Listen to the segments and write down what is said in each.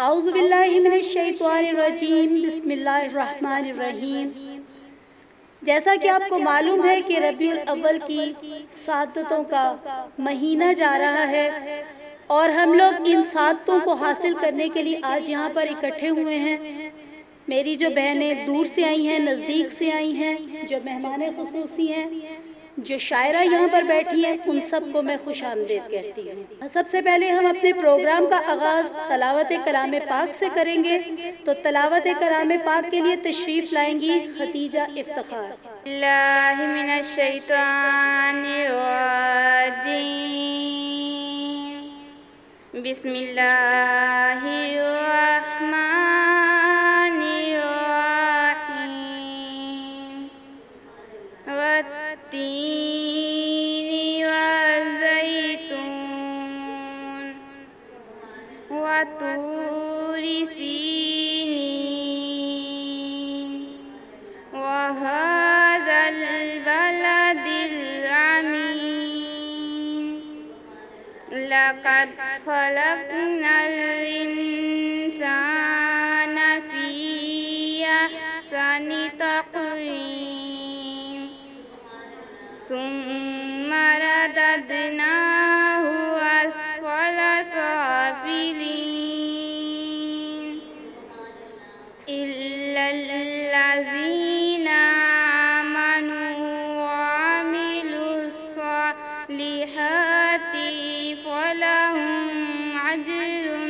औज़ुबिल्लाहि मिनश्शैतानिर्रजीम बिस्मिल्लाहिर्रहमानिर्रहीम। जैसा कि आपको मालूम है कि रबीउल अव्वल की सादतों का महीना जा रहा है और हम लोग इन सादतों को हासिल करने के लिए आज यहाँ पर इकट्ठे हुए हैं। मेरी जो बहनें दूर से आई हैं, नज़दीक से आई हैं, जो मेहमान खुसूसी हैं, जो शायरा यहाँ पर बैठी हैं, उन सबको मैं खुश आमदीद कहती हूँ। सबसे पहले हम अपने प्रोग्राम का आगाज़ तलावत कलाम पाक से करेंगे। तो तलावत कलाम पाक के लिए तशरीफ़ लाएंगी खदीजा इफ्तिखार। बिस्मिल्लाहिर्रहमानिर्रहीम। वत्तीनी वज़ैतून वतूरि सीनीन वहाज़ल बलदिल अमीन। लक़द ख़लक़नल इंसाना फ़ी अहसनि तक़वीम। सुम्मा रददनाहु अस्फ़ल साफ़िलीन। इल्लल्लज़ीना आमनू वअमिलुस्सॉलिहाति फ़लहुम अज्रुन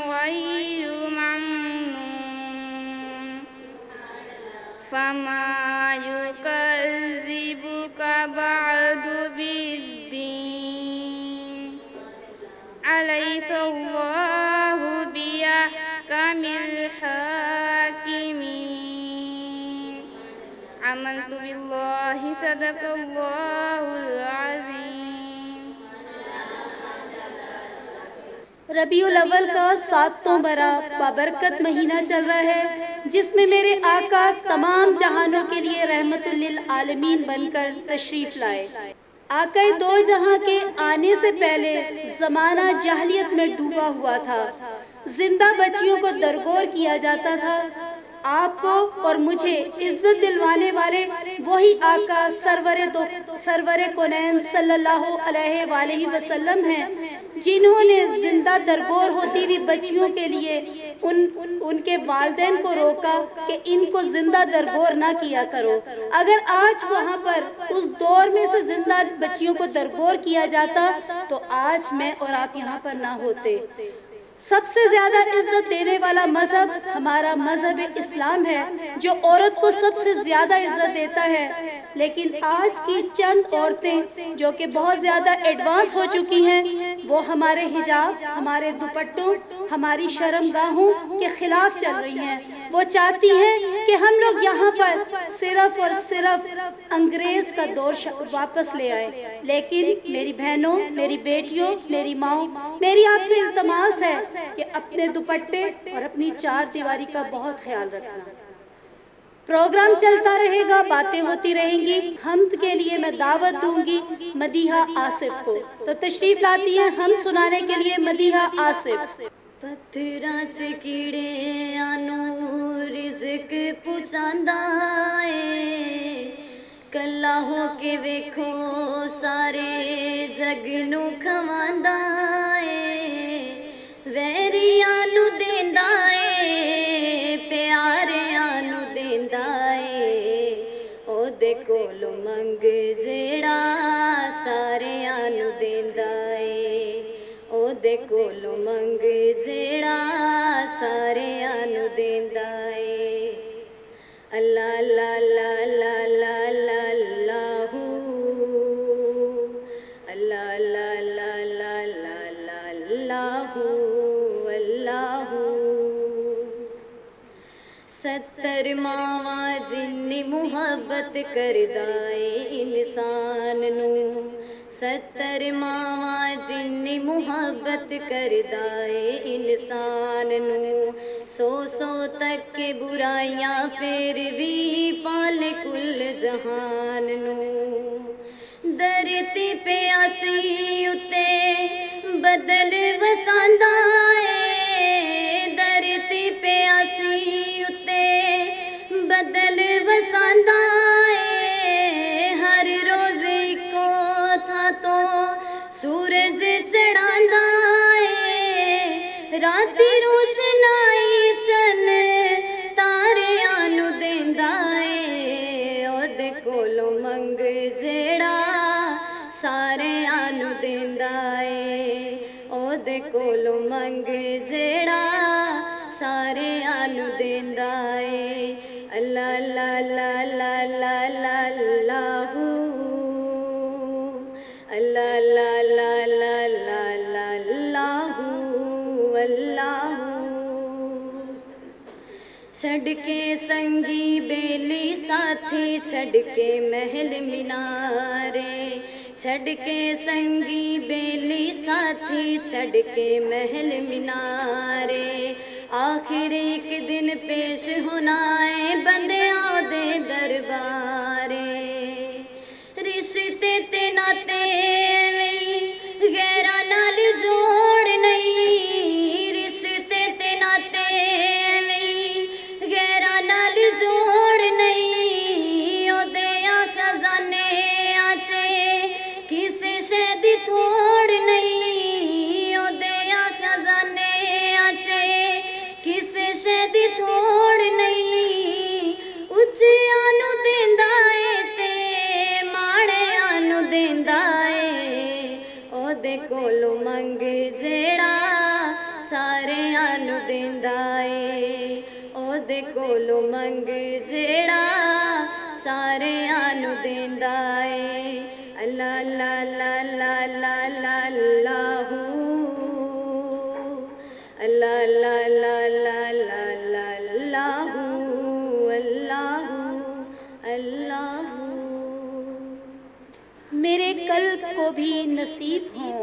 ग़ैरु ममनून। फमा युकज़्ज़िबुका बअदु बिद्दीन। अलैहिस्सलाहु बिअहकमिल हाकिमीन। आमन्तु बिल्लाहि सदक़ल्लाहुल अज़ीम। रबीउल अव्वल का सातों भरा बाबरकत महीना चल रहा है, जिसमें मेरे आका तमाम जहानों के लिए रहमतुल लिल आलमीन बनकर तशरीफ़ लाए। आका दो जहां के आने से पहले ज़माना जहलियत में डूबा हुआ था। जिंदा बच्चियों को दरगोर किया जाता था। आपको और मुझे इज्जत दिलवाने वाले वही आका सरवरे कोनैन सल्लल्लाहु अलैहि वसल्लम हैं, जिन्होंने जिंदा दरगोर होती हुई बच्चियों के लिए उनके वालिदैन को रोका कि इनको जिंदा दरगोर ना किया करो। अगर आज वहाँ पर उस दौर में से जिंदा बच्चियों को दरगोर किया जाता तो आज मैं और आप यहाँ पर ना होते। सबसे ज्यादा इज्जत देने वाला मजहब हमारा मजहब इस्लाम है, जो औरत को सबसे ज्यादा इज्जत देता है। लेकिन आज की चंद औरतें जो कि बहुत ज्यादा एडवांस हो चुकी हैं, वो हमारे हिजाब, हमारे दुपट्टों, हमारी शर्मगाहों के खिलाफ चल रही हैं। वो चाहती हैं कि हम लोग यहाँ पर सिर्फ और सिर्फ अंग्रेज का दौर वापस ले आए। लेकिन मेरी बहनों, मेरी बेटियों, मेरी माओ, मेरी आपसे इल्तमास है कि अपने दुपट्टे और अपनी चार दीवारी का बहुत ख्याल रखना। प्रोग्राम चलता रहेगा, बातें होती रहेंगी। हम्द के लिए मैं दावत दूंगी मदीहा आसिफ को, तो तशरीफ लाती हैं हम सुनाने के लिए मदीहा आसिफ। पत्थरां च कीड़े आनू रिज़्क पुछांदा ए, कल्ला हो के वेखो सारे जग नू खवांदा ए। वैरियां नू देंदा ए, प्यारियां नू देंदा ए। ओदे कोलों मंग जेड़ा सारियां नू देंदा ए। ओदे कोलों मंग जेड़ा सारियां नू देंदा ए। अल्लाह अल्लाह अल्लाह अल्लाह अल्लाह अल्लाहू, अल्लाह अल्लाह अल्लाह अल्लाह अल्लाहू अल्लाहू। 70 मावा जिन्नी मुहब्बत करदा ए इंसान नू। 70 मावा जिन्नी मुहब्बत करदा ए इंसान नू। 100 तक के बुराइयां फिर भी पाल कुल जहान नू। धरती पे असी उते बदल वसांदा ए। दिल वसांदा है। हर रोज को था तो सूरज चढ़ांदा है। राती रोशनाई चन तारियां नू देंदा है। ओदे कोलों मंग जेड़ा सारियां नू देंदा है। ओदे कोलों मंग जेड़ा सारियां नू देंदा है। अल्लाह अल्लाह अल्लाह अल्लाह अल्लाह अल्लाहू अल्लाह अल्लाह अल्लाह अल्लाह अल्लाह अल्लाहू अल्लाहू। छड़ के संगी बेली साथी छड़ के महल मीनारे। छड़ के संगी बेली साथी छड़ के महल मीनारे। आखिर एक दिन पेश होना है बंदियां दे दरबारे। रिश्ते ते नाते गैरा नाल जोड़ नहीं। रिश्ते ते नाते गैरा नाल जोड़ नहीं। ओदे खजाने आचे किसे शे दी थोड़ नहीं। ओदे खजाने आचे किसे शे दी थोड़ नहीं। उच्चियां नू देंदा है ते माड़ियां नू देंदा है। ओदे कोलों मंग जेड़ा सारियां नू देंदा है। ओदे कोलों मंग जेड़ा सारियां नू देंदा है। अल्लाह अल्लाह अल्लाह अल्लाह अल्लाह अल्लाहू अल्लाह अल्लाह अल्लाह अल्लाह अल्लाह अल्लाहू अल्लाहू अल्लाहू। मेरे कल्ब को भी नसीब हो,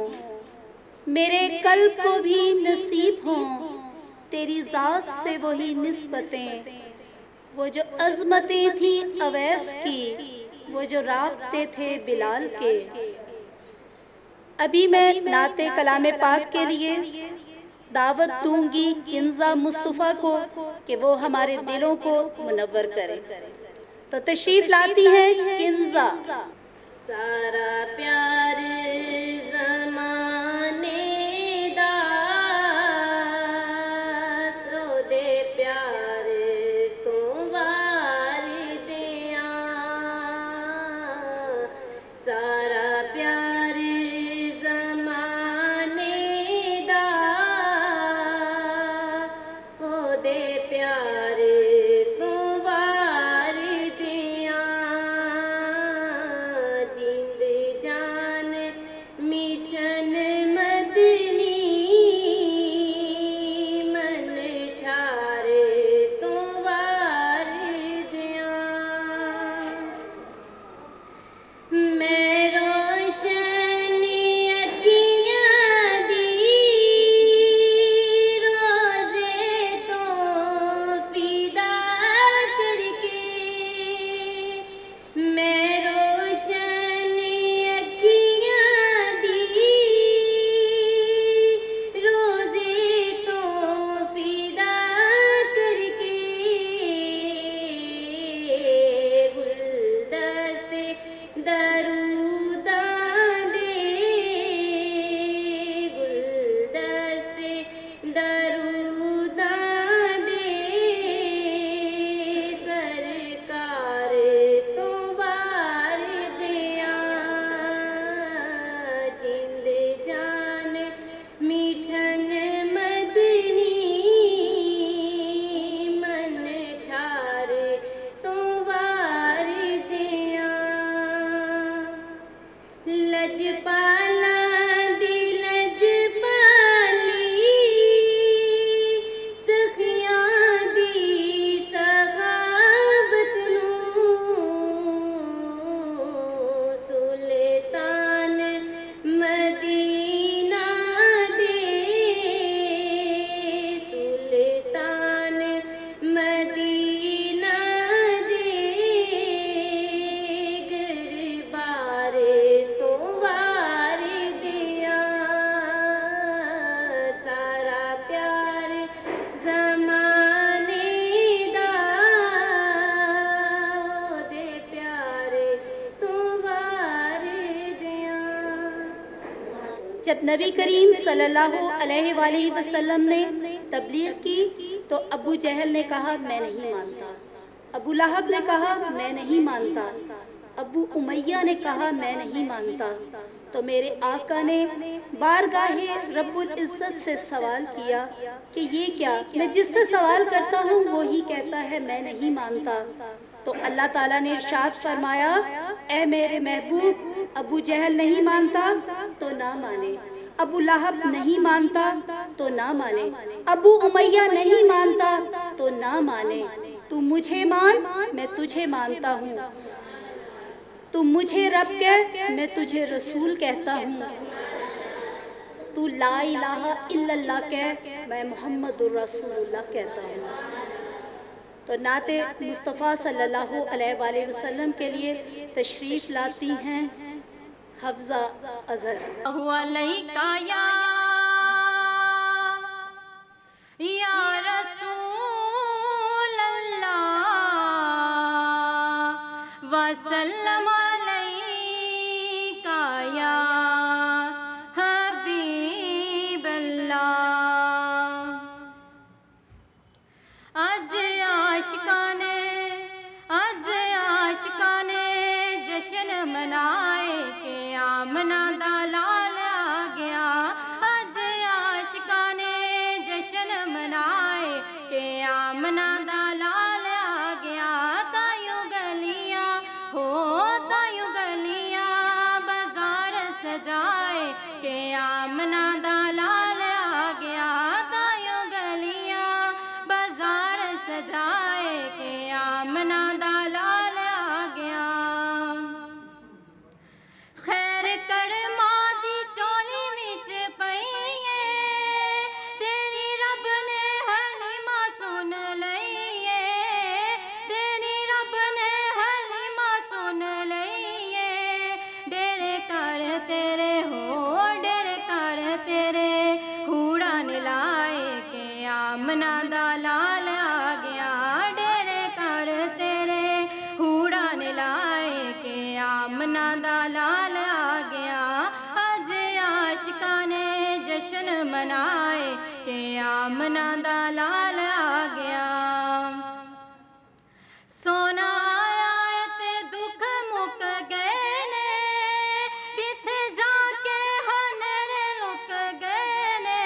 मेरे कल्ब को भी नसीब हो तेरी ज़ात से वही निस्बतें। वो जो अज़मतें थी अवैस की, वो जो राब्ते थे बिलाल के। अभी मैं नाते कलामे पाक के लिए दावत दूंगी किंजा मुस्तफ़ा को कि वो हमारे दिलों को मुनव्वर करे। तो तशरीफ़ लाती हैं किंजा। सारा प्यार ज़माने दा सोदे प्यार तो वार दिया। सारा प्यार ज़माने दा ओदे प्यार तो वार दिया। जिंद जान जब नबी करीम सल्लल्लाहु अलैहि वसल्लम ने तबलीग की तो अबू जहल ने कहा मैं नहीं मानता, अबू लहब ने कहा मैं नहीं मानता, अबू उमैया ने कहा मैं नहीं मानता। तो मेरे आका ने बारगाहे रब्बुल इज़्ज़त से सवाल किया कि ये क्या, मैं जिससे सवाल करता हूँ वो ही कहता है मैं नहीं मानता। तो अल्लाह ताला ने इरशाद फरमाया, ए मेरे महबूब, अबू जहल नहीं मानता तो ना माने, अबू लहब नहीं मानता तो ना माने, अबू उमैया नहीं मानता तो ना माने। तू मुझे मान, मैं तुझे मानता हूँ। तू मुझे रब कह, मैं तुझे रसूल कहता हूँ। तू ला इलाहा इल्लल्लाह कह, मैं मोहम्मदुर रसूलुल्लाह कहता हूँ। तो नाते मुस्तफ़ा सल्लल्लाहु अलैहि वसल्लम के लिए तशरीफ़ लाती हैं हफ्ज़ा अज़हर। या रसूल अल्लाह वसल्लम अलैका या हबीब अल्लाह। आज आशिकाने जश्न मनाए के आमना दा लाल आ गया। आज आशिकाने जश्न मनाए के आमना दा लाल आ गया। तायू गलियां हो तायू गलियां बाजार सजाए के आमना दा लाल आ गया। तायू गलियां बाजार सजाए के आमना दा लाल आ गया। खैर करमा दी चोली विच पईए तेरी रब ने हलीमा सुन लईए। तेरी रब ने हलीमा सुन लईए। डेरे कर तेरे हो डेरे कर तेरे हूड़ा निलाए के आमना दा लाल आ गया। डेरे कर तेरे हूड़ा निलाए के आमना दा लाल आ गया। आज आशिकाने जश्न मनाए के आमना दा लाल आ गया। सोना आया ते दुख मुक गए ने किथे जाके हनरे लुक गए ने।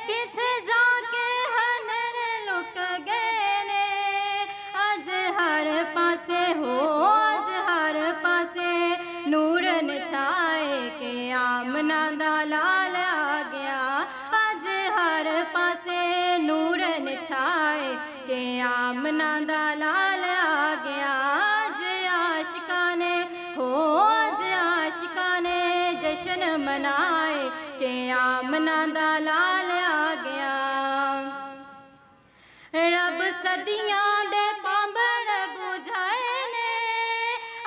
किथे जाके हनरे लुक गए ने। आज हर पासे हो आज हर पासे नूरन छाए के आमना दा लाल आ गया। आज हर पासे नूरन छाए के आमना दा लाल आ गया। आज आशिकाने हो आज आशिकाने जश्न मनाए के आमना दा लाल आ गया। रब सदियां दे पांबड़ बुझाए ने।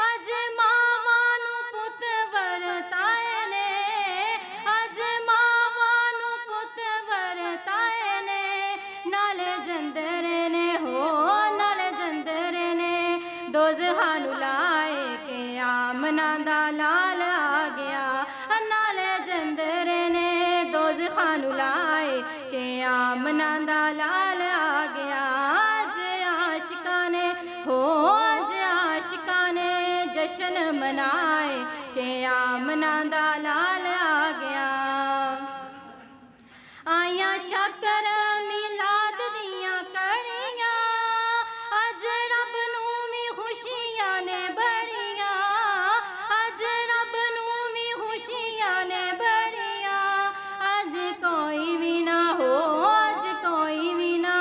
आज मावां नू पुत वरताए ने। आज मावां नू पुत वरताए ने। नाले जंदरे ने हो नाले जंदरे ने दोज़खा नू लाए के आमना दा लाल आ गया। नाले जंदरे ने दोज़खा नू लाए के आमना दा लाल आ गया। आज आशिकाने हो आज आशिकाने जश्न मनाए के आमना दा लाल आ गया। आया शक्कर मिलाद दियां कड़ियां। आज रब नू भी खुशियां ने बड़ियां। आज रब नू भी खुशियां ने बड़ियां। आज कोई भी ना हो आज कोई भी ना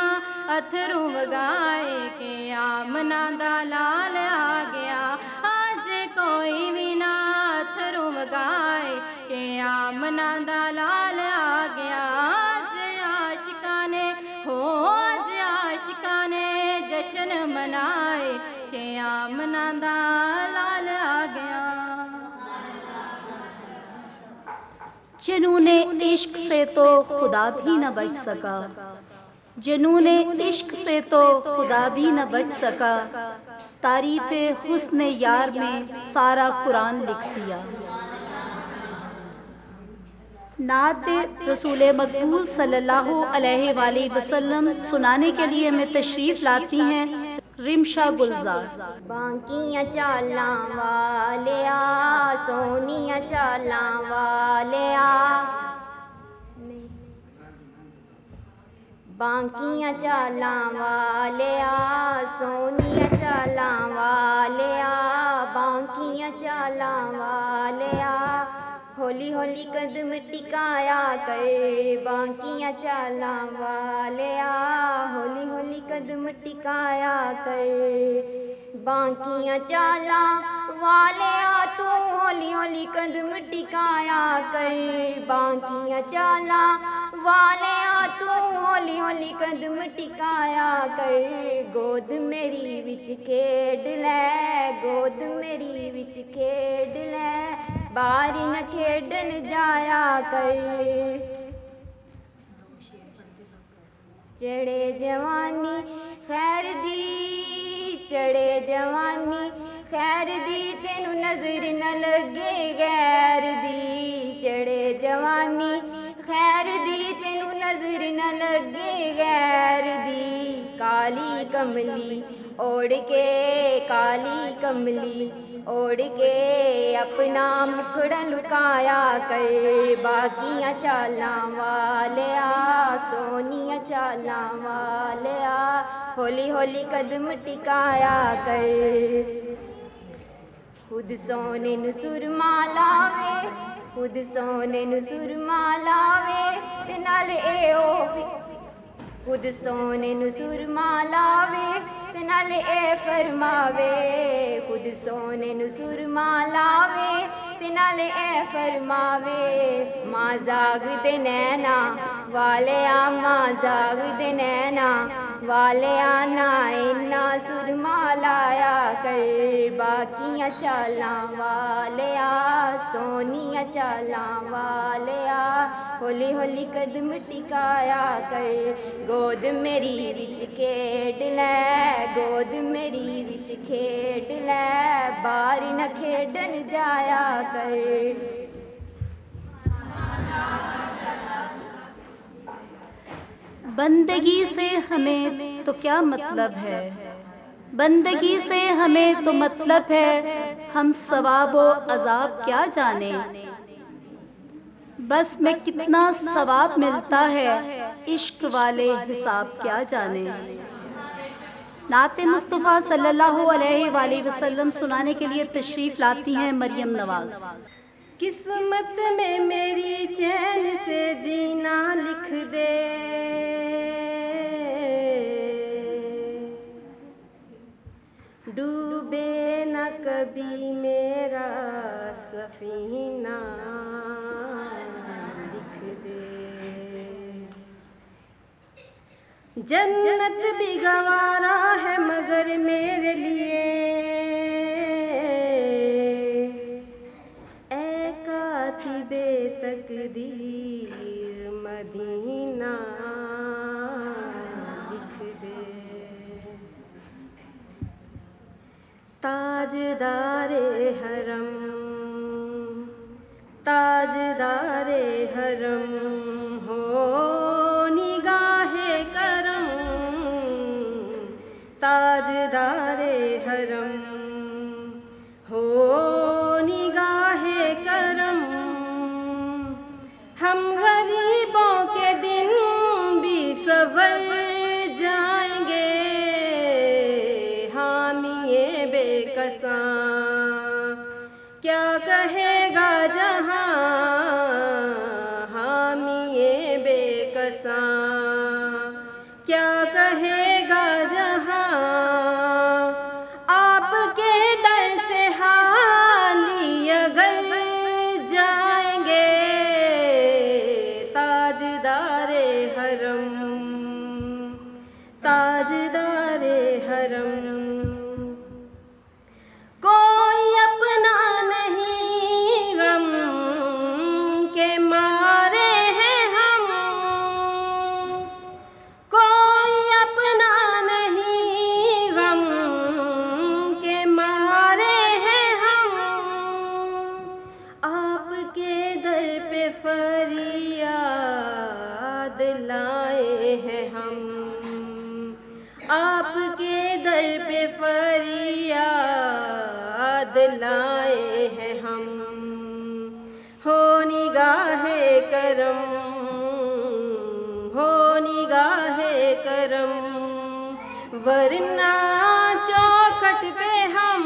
अथरू वगाए के आमना दा लाल आ गया। आज कोई भी ना अथरू वगाए के आमना दा लाल आ गया। आज आशिकाने हो आज आशिकाने जश्न मनाए के आमना दा लाल आ गया। जुनूने इश्क से तो खुदा भी न बच सका। जुनूने इश्क से तो खुदा भी न बच सका। तारीफ़े हुस्न यार में सारा कुरान लिख दिया। नात रसूल मकबूल सल्लल्लाहु अलैहि वसल्लम सुनाने के लिए हमें तशरीफ़ लाती हैं रिमशा गुलजार। बांकियां चालां वालिया सोनिया चालां वालिया, बांकियां चालां वालिया सोनिया चालां वालिया, बांकियां चालां वालिया, होली होली कदम टिकाया कर बांकियां चालां वालिया, होली होली कदम टिकाया कर बांकियां चालां वालिया, तू होली होली कदम टिकाया कर बांकियां चालां वालिया, तू होली होली कदम टिकाया कर, गोद मेरी विच खेड लै, गोद मेरी विच खेड लै, बारी न खेडन जाया कर, चढ़े जवानी खैर दी, चढ़े जवानी खैर दी, तेनू नजर न लगे गैर दी, चढ़े जवानी खैर दी, तेनू नजर न लगे गैर दी, काली कमली ओढ़ के, काली कमली ओढ़ के अपना मुखड़ा लुकाया कर, बाकियां चालां वालिया सोनिया चालां वालिया, होली होली कदम टिकाया कर, खुद सोने नु सुरमा लावे, खुद सोने नु सुरमा लावे, ते नाल ए ओ खुद सोने नु सुरमा लावे, ते नाल ए फरमावे, खुद सोने नु सुरमा लावे, ते नाल ए फरमावे, मां जाग दे नैना वालिया, मां जाग दे नैना वालिया, ना इन्ना सुरमा लाया कर, बाकियां चालां वालिया सोनिया चालां वालिया, होली होली कदम टिकाया कर, गोद मेरी विच खेड लै, गोद मेरी विच खेड लै, बाहर न खेडन जाया कर, बंदगी से हमें तो क्या मतलब है, बंदगी से हमें तो मतलब है, हम सवाब व अजाब क्या जाने, बस में कितना सवाब मिलता है, इश्क वाले हिसाब क्या जाने। नाते मुस्तफ़ा सल्लल्लाहु अलैहि वसल्लम सुनाने के लिए तशरीफ़ लाती हैं मरियम नवाज। किस्मत में मेरी चैन से जीना लिख दे, डूबे न कभी मेरा सफीना लिख दे, जन्नत भी गवारा है मगर मेरे लिए, ऐ कातिबे तकदीर मदीना लिख दे, ताजदारे हरम, ताजदारे हरम हो निगाहे करम, ताजदारे हरम हो निगाहे करम, हम गरीबों के दिन भी सवर जाएंगे, हामिए बेकसां क्या कहेगा जहां, हामिए बेकसां क्या कहेगा जहां, आपके दर से हाली अगर जाएंगे, ताजदारे हरम, ताजदारे हरम, कोई अपना नहीं गम के मारे हैं हम, कोई अपना नहीं गम के मारे हैं हम, आपके दर पे फरीद हम, आपके दर पे फरियाद लाए हैं हम। हो निगाहे करम, हो निगाहे करम, वरना चौखट पे हम,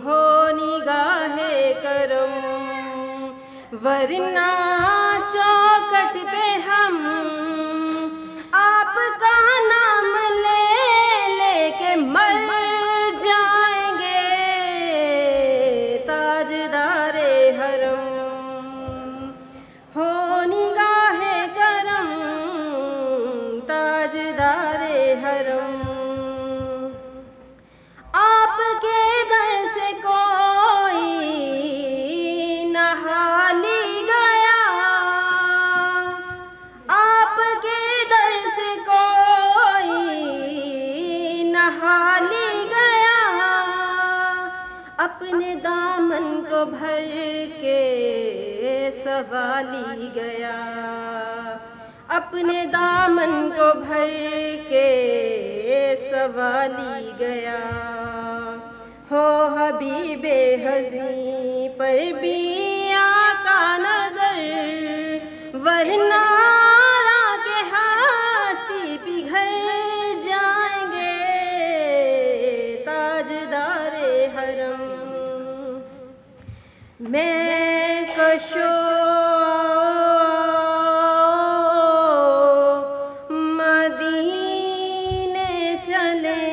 हो निगाहे करम, वरना चौखट पे हम आपका नाम ले लेके मर जाएंगे। ताजदारे हरम, हो निगाहे करम, ताजदारे हरम, आपके दर से कोई नहाली गया, आपके दर से कोई नहाली गया, अपने दामन को भर के सवाली गया, अपने दामन को भर के सवाली गया। हो हबीबे हज़ीं पर भी आका नज़र, वरना के हस्ती पिघल जाएंगे। ताजदारे हरम, मैं कशो मदीने चले,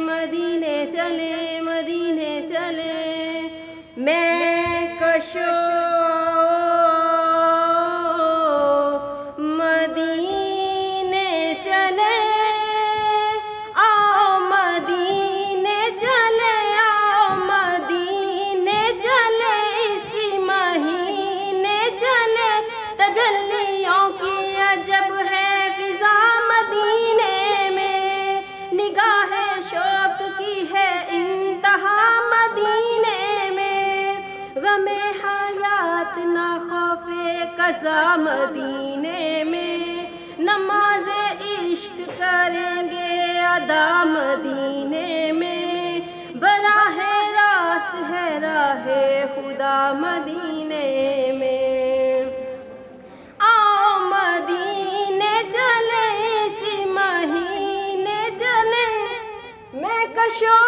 मदीने चले, मदीने चले, मैं कशो मदीने चले, आओ मदीने चले, आओ मदीने चले, इसी महीने चले। तजल्लियों की अजब है फिजा मदीने में, निगाहे शौक की है इंतहा मदीने में, गमे हयात ना खौफे कज़ा मदीने में, नमाज़े इश्क करेंगे अदा मदीने में, बराहे रास्त है राहे खुदा मदीने में। आओ मदीने चले, इसी महीने चले, मैं कशो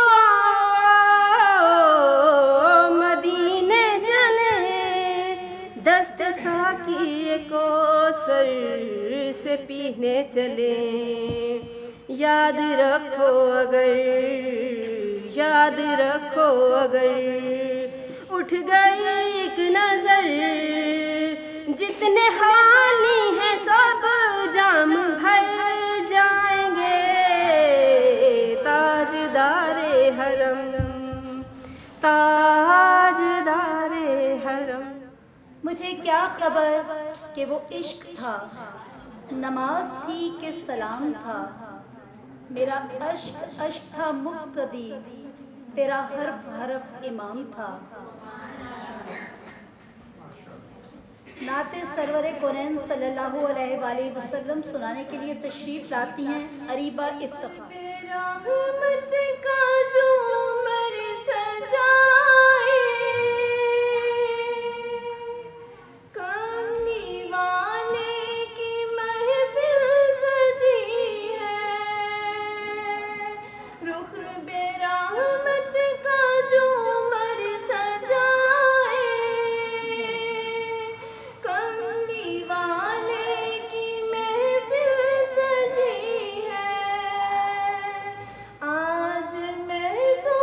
मदीने चले, दस्त साकी को सर से पीने चले। याद रखो अगर, याद रखो अगर उठ गई एक नजर, जितने हाली हैं सब जाम भर जाएंगे। ताजदारे हरम, ताजदारे हरम। मुझे क्या खबर कि वो इश्क था, नमाज थी कि सलाम था, मेरा अश्क अश्क था मुक्तदी, तेरा हर्फ हर्फ इमाम था। नाते सरवर कोनैन सल्लल्लाहु अलैहि वसल्लम सुनाने के लिए तशरीफ़ लाती हैं अरीबा इफ्तिखार। रहमत का जो मर सजाए, कमली वाले की महफिल सजी है, रुख बेरहमत का जो मर सजाए, कमली वाले की महफिल सजी है। आज मैं सो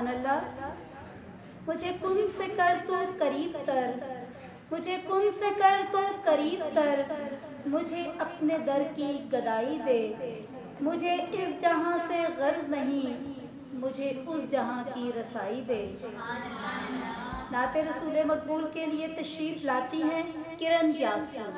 सुभान अल्लाह। मुझे कुन से कर तो करीब तर, मुझे कुन से कर तो करीब तर, मुझे अपने दर की गदाई दे। मुझे इस जहां से गर्ज नहीं, मुझे उस जहां की रसाई दे। नाते रसूल मकबूल के लिए तशरीफ़ लाती हैं किरण यासीन।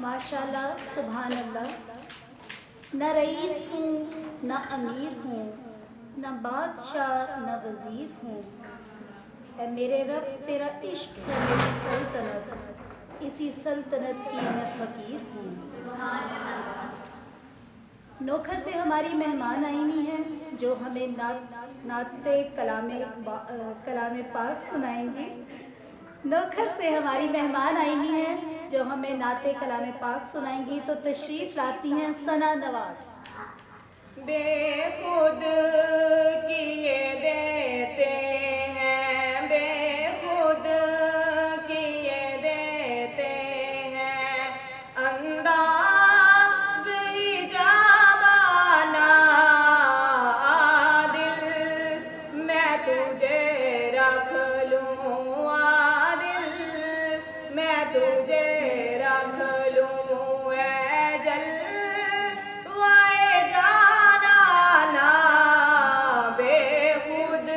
माशाल्लाह सुभान अल्लाह। न रईस हूँ न अमीर हूँ, न बादशाह न वज़ीर हूँ। ऐ मेरे रब तेरा इश्क है मेरी सल्तनत, इसी सल्तनत की मैं फ़कीर हूँ। नोखर से हमारी मेहमान आई हुई हैं जो हमें नाते कलाम पाक सुनाएंगी। नोखर से हमारी मेहमान आई हुई हैं जो हमें नाते कलाम पाक सुनाएंगी। तो तशरीफ़ लाती हैं सना नवाज। बेखुद किए देते हैं, बेखुद किए देते हैं, अंदाज़ ही जावाना आदिल, मैं तुझे रख लूँ आदिल, मैं तुझे रख लूँ ऐ जलवाए जाना ना, बेखुद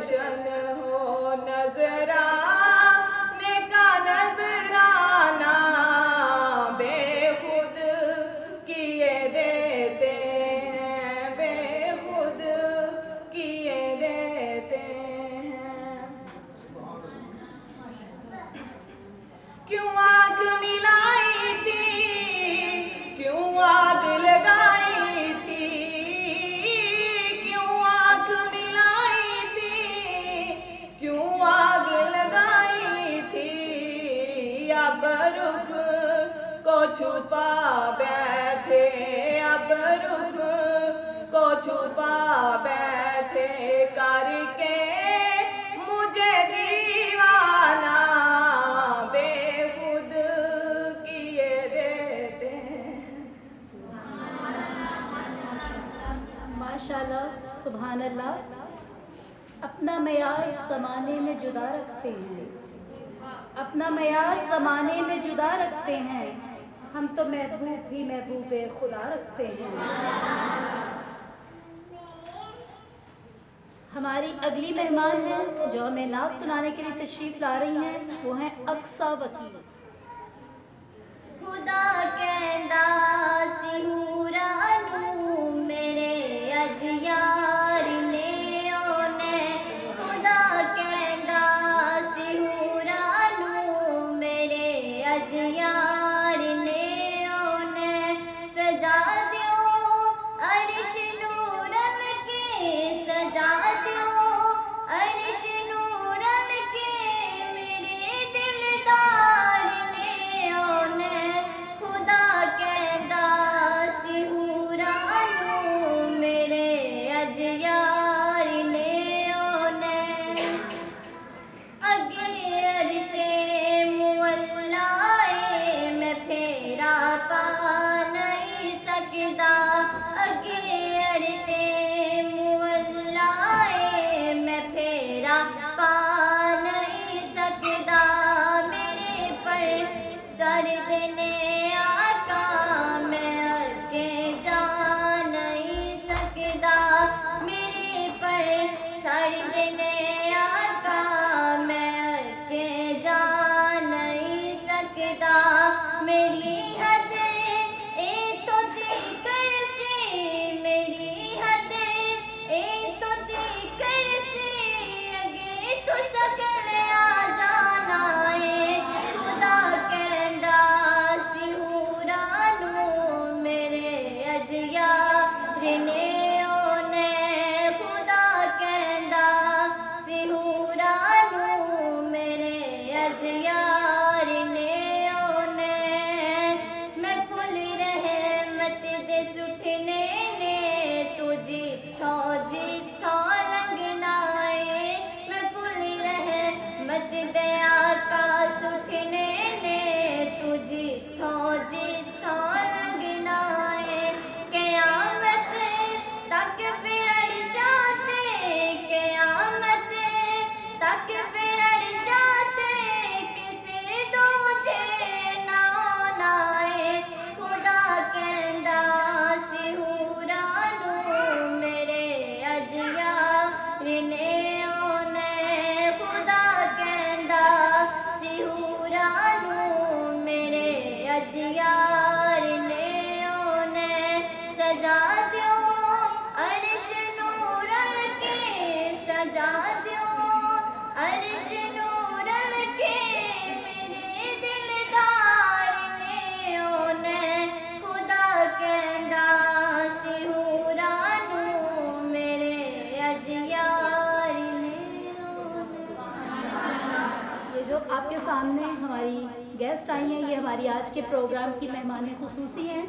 रोशन हो नजराने का नजराना बेखुद किए देते हैं, बेखुद किए देते हैं। क्यों आग मिलाई थी, क्यों आग लगाई थी, क्यों आग मिलाई थी, क्यों आग लगाई थी। अब रुख को छुपा बैठे, अब रुख को छुपा बैठे करके मुझे दीवाना बेखुद किए देते हैं। माशाल्लाह, सुभान अल्लाह। अपना मयार ज़माने में जुदा रखते हैं, अपना मयार ज़माने में जुदा रखते हैं। हम तो महबूब भी महबूबे खुदा रखते हैं। हमारी अगली मेहमान हैं जो हमें नात सुनाने के लिए तशरीफ़ ला रही हैं, वो हैं अक्सा वकील। खुदा कहंदा सी हुरानू मेरे अज यार ने ओने, खुदा कहंदा सी हुरानू मेरे अज यार ने ओने, सजा दियो अर्श नूरन के, सजा दियो अर्श नूरन के मेरे दिलदार ने ओने, खुदा कहंदा सी हुरानू मेरे अज यार ने ओने। अगे अरशे मुअल्लाए मैं फेरा पा नहीं सकदा, अगे अरशे मुअल्लाए मैं फेरा पा नहीं सकदा। मेरे पर सर्द ने आका मैं अगे जा नहीं सकदा, मेरे पर सर्द ने आका मैं अगे जा नहीं सकदा। मेरी हद ए तो दिकर से, मेरी हद ए तो दिकर से, अगे तो सकल आ जाना है। खुदा कहंदा सी हुरानू मेरे अज यार ने ओने, खुदा कहंदा सी हुरानू मेरे अज यार ने ओने। मैं फुल रहमत दे सुठने ने तू जिथों जिथों लंघना है, मैं फुल रहमत दे आका सुठने ने तू जिथों जिथों लंघना है। क़यामत तक फिर अरशाते, क़यामत तक फिर अरशाते किसी दूजे ना होना है। खुदा कहंदा सी हुरानू मेरे अज यार ने ओने, खुदा कहंदा सी हुरानू मेरे अज यार ने ओने। सजा दियो अर्श नूरन के, सजा दियो अर्श नूरन के मेरे दिलदार ने ओने, खुदा कहंदा सी हुरानू मेरे अज यार ने ओने। ये जो आपके सामने हमारी गेस्ट आई हैं, ये हमारी आज के प्रोग्राम की मेहमान खुसूसी हैं।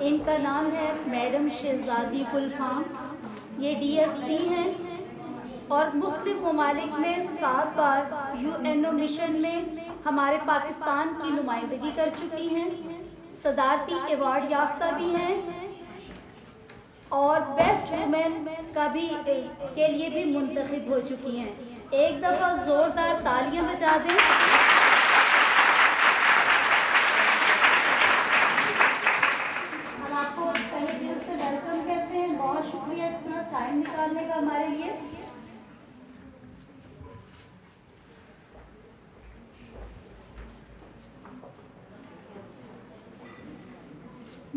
इनका नाम है मैडम शहजादी गुलफाम। ये DSP हैं और मुख्तलिफ ममालिक में 7 बार UNO मिशन में हमारे पाकिस्तान की नुमाइंदगी कर चुकी हैं, सदारती अवार्ड याफ्ता भी हैं और बेस्ट वुमेन का भी के लिए भी मुंतखब हो चुकी हैं। एक दफ़ा ज़ोरदार तालियां बजा दें। हम आपको तहे दिल से वेलकम कहते हैं। बहुत शुक्रिया इतना टाइम निकालने का हमारे लिए।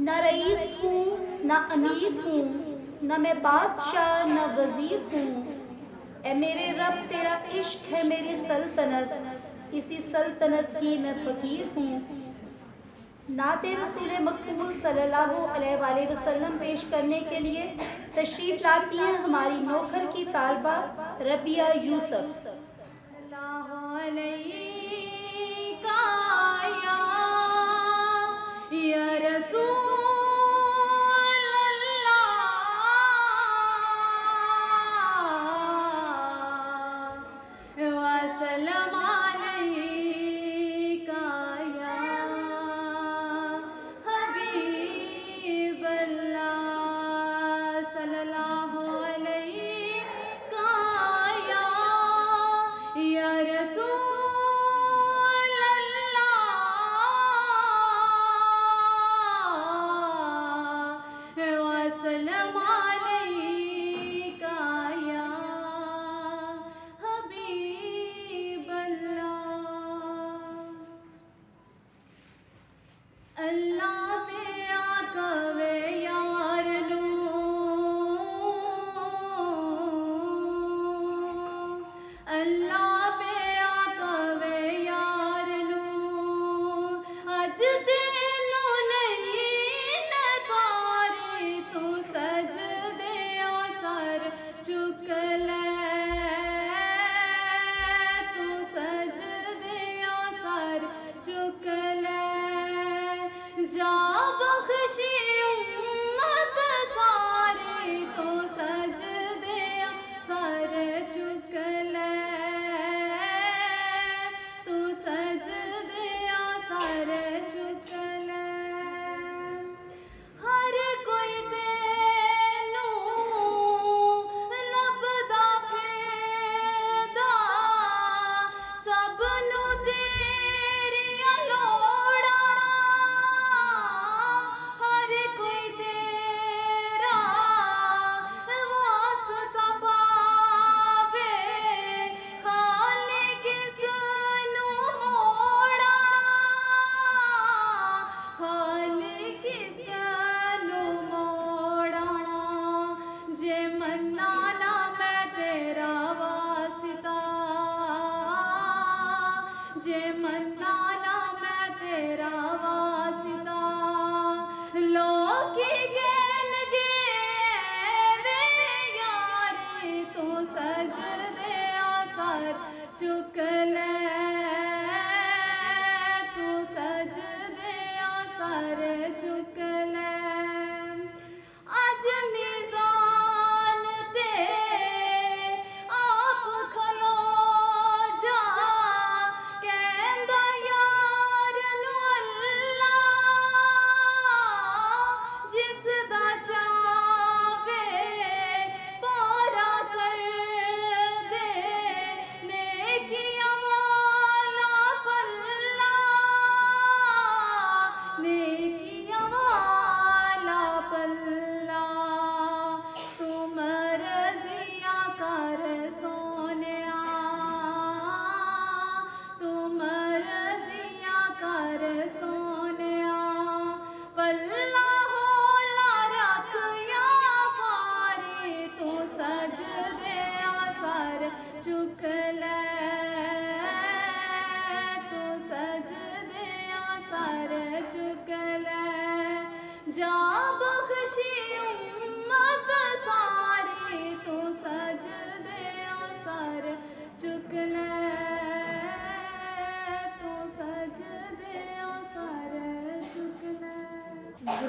न रईस हूँ न अमीर हूँ, न मैं बादशाह न वज़ीर हूँ। ए मेरे रब तेरा इश्क है मेरी सल्तनत, इसी सल्तनत की मैं फ़कीर हूँ। नाते रसूल मकबूल सल्लल्लाहु अलैहि वसल्लम पेश करने के लिए तशरीफ़ लाती हैं हमारी नौकर की तालबा रबिया यूसुफ।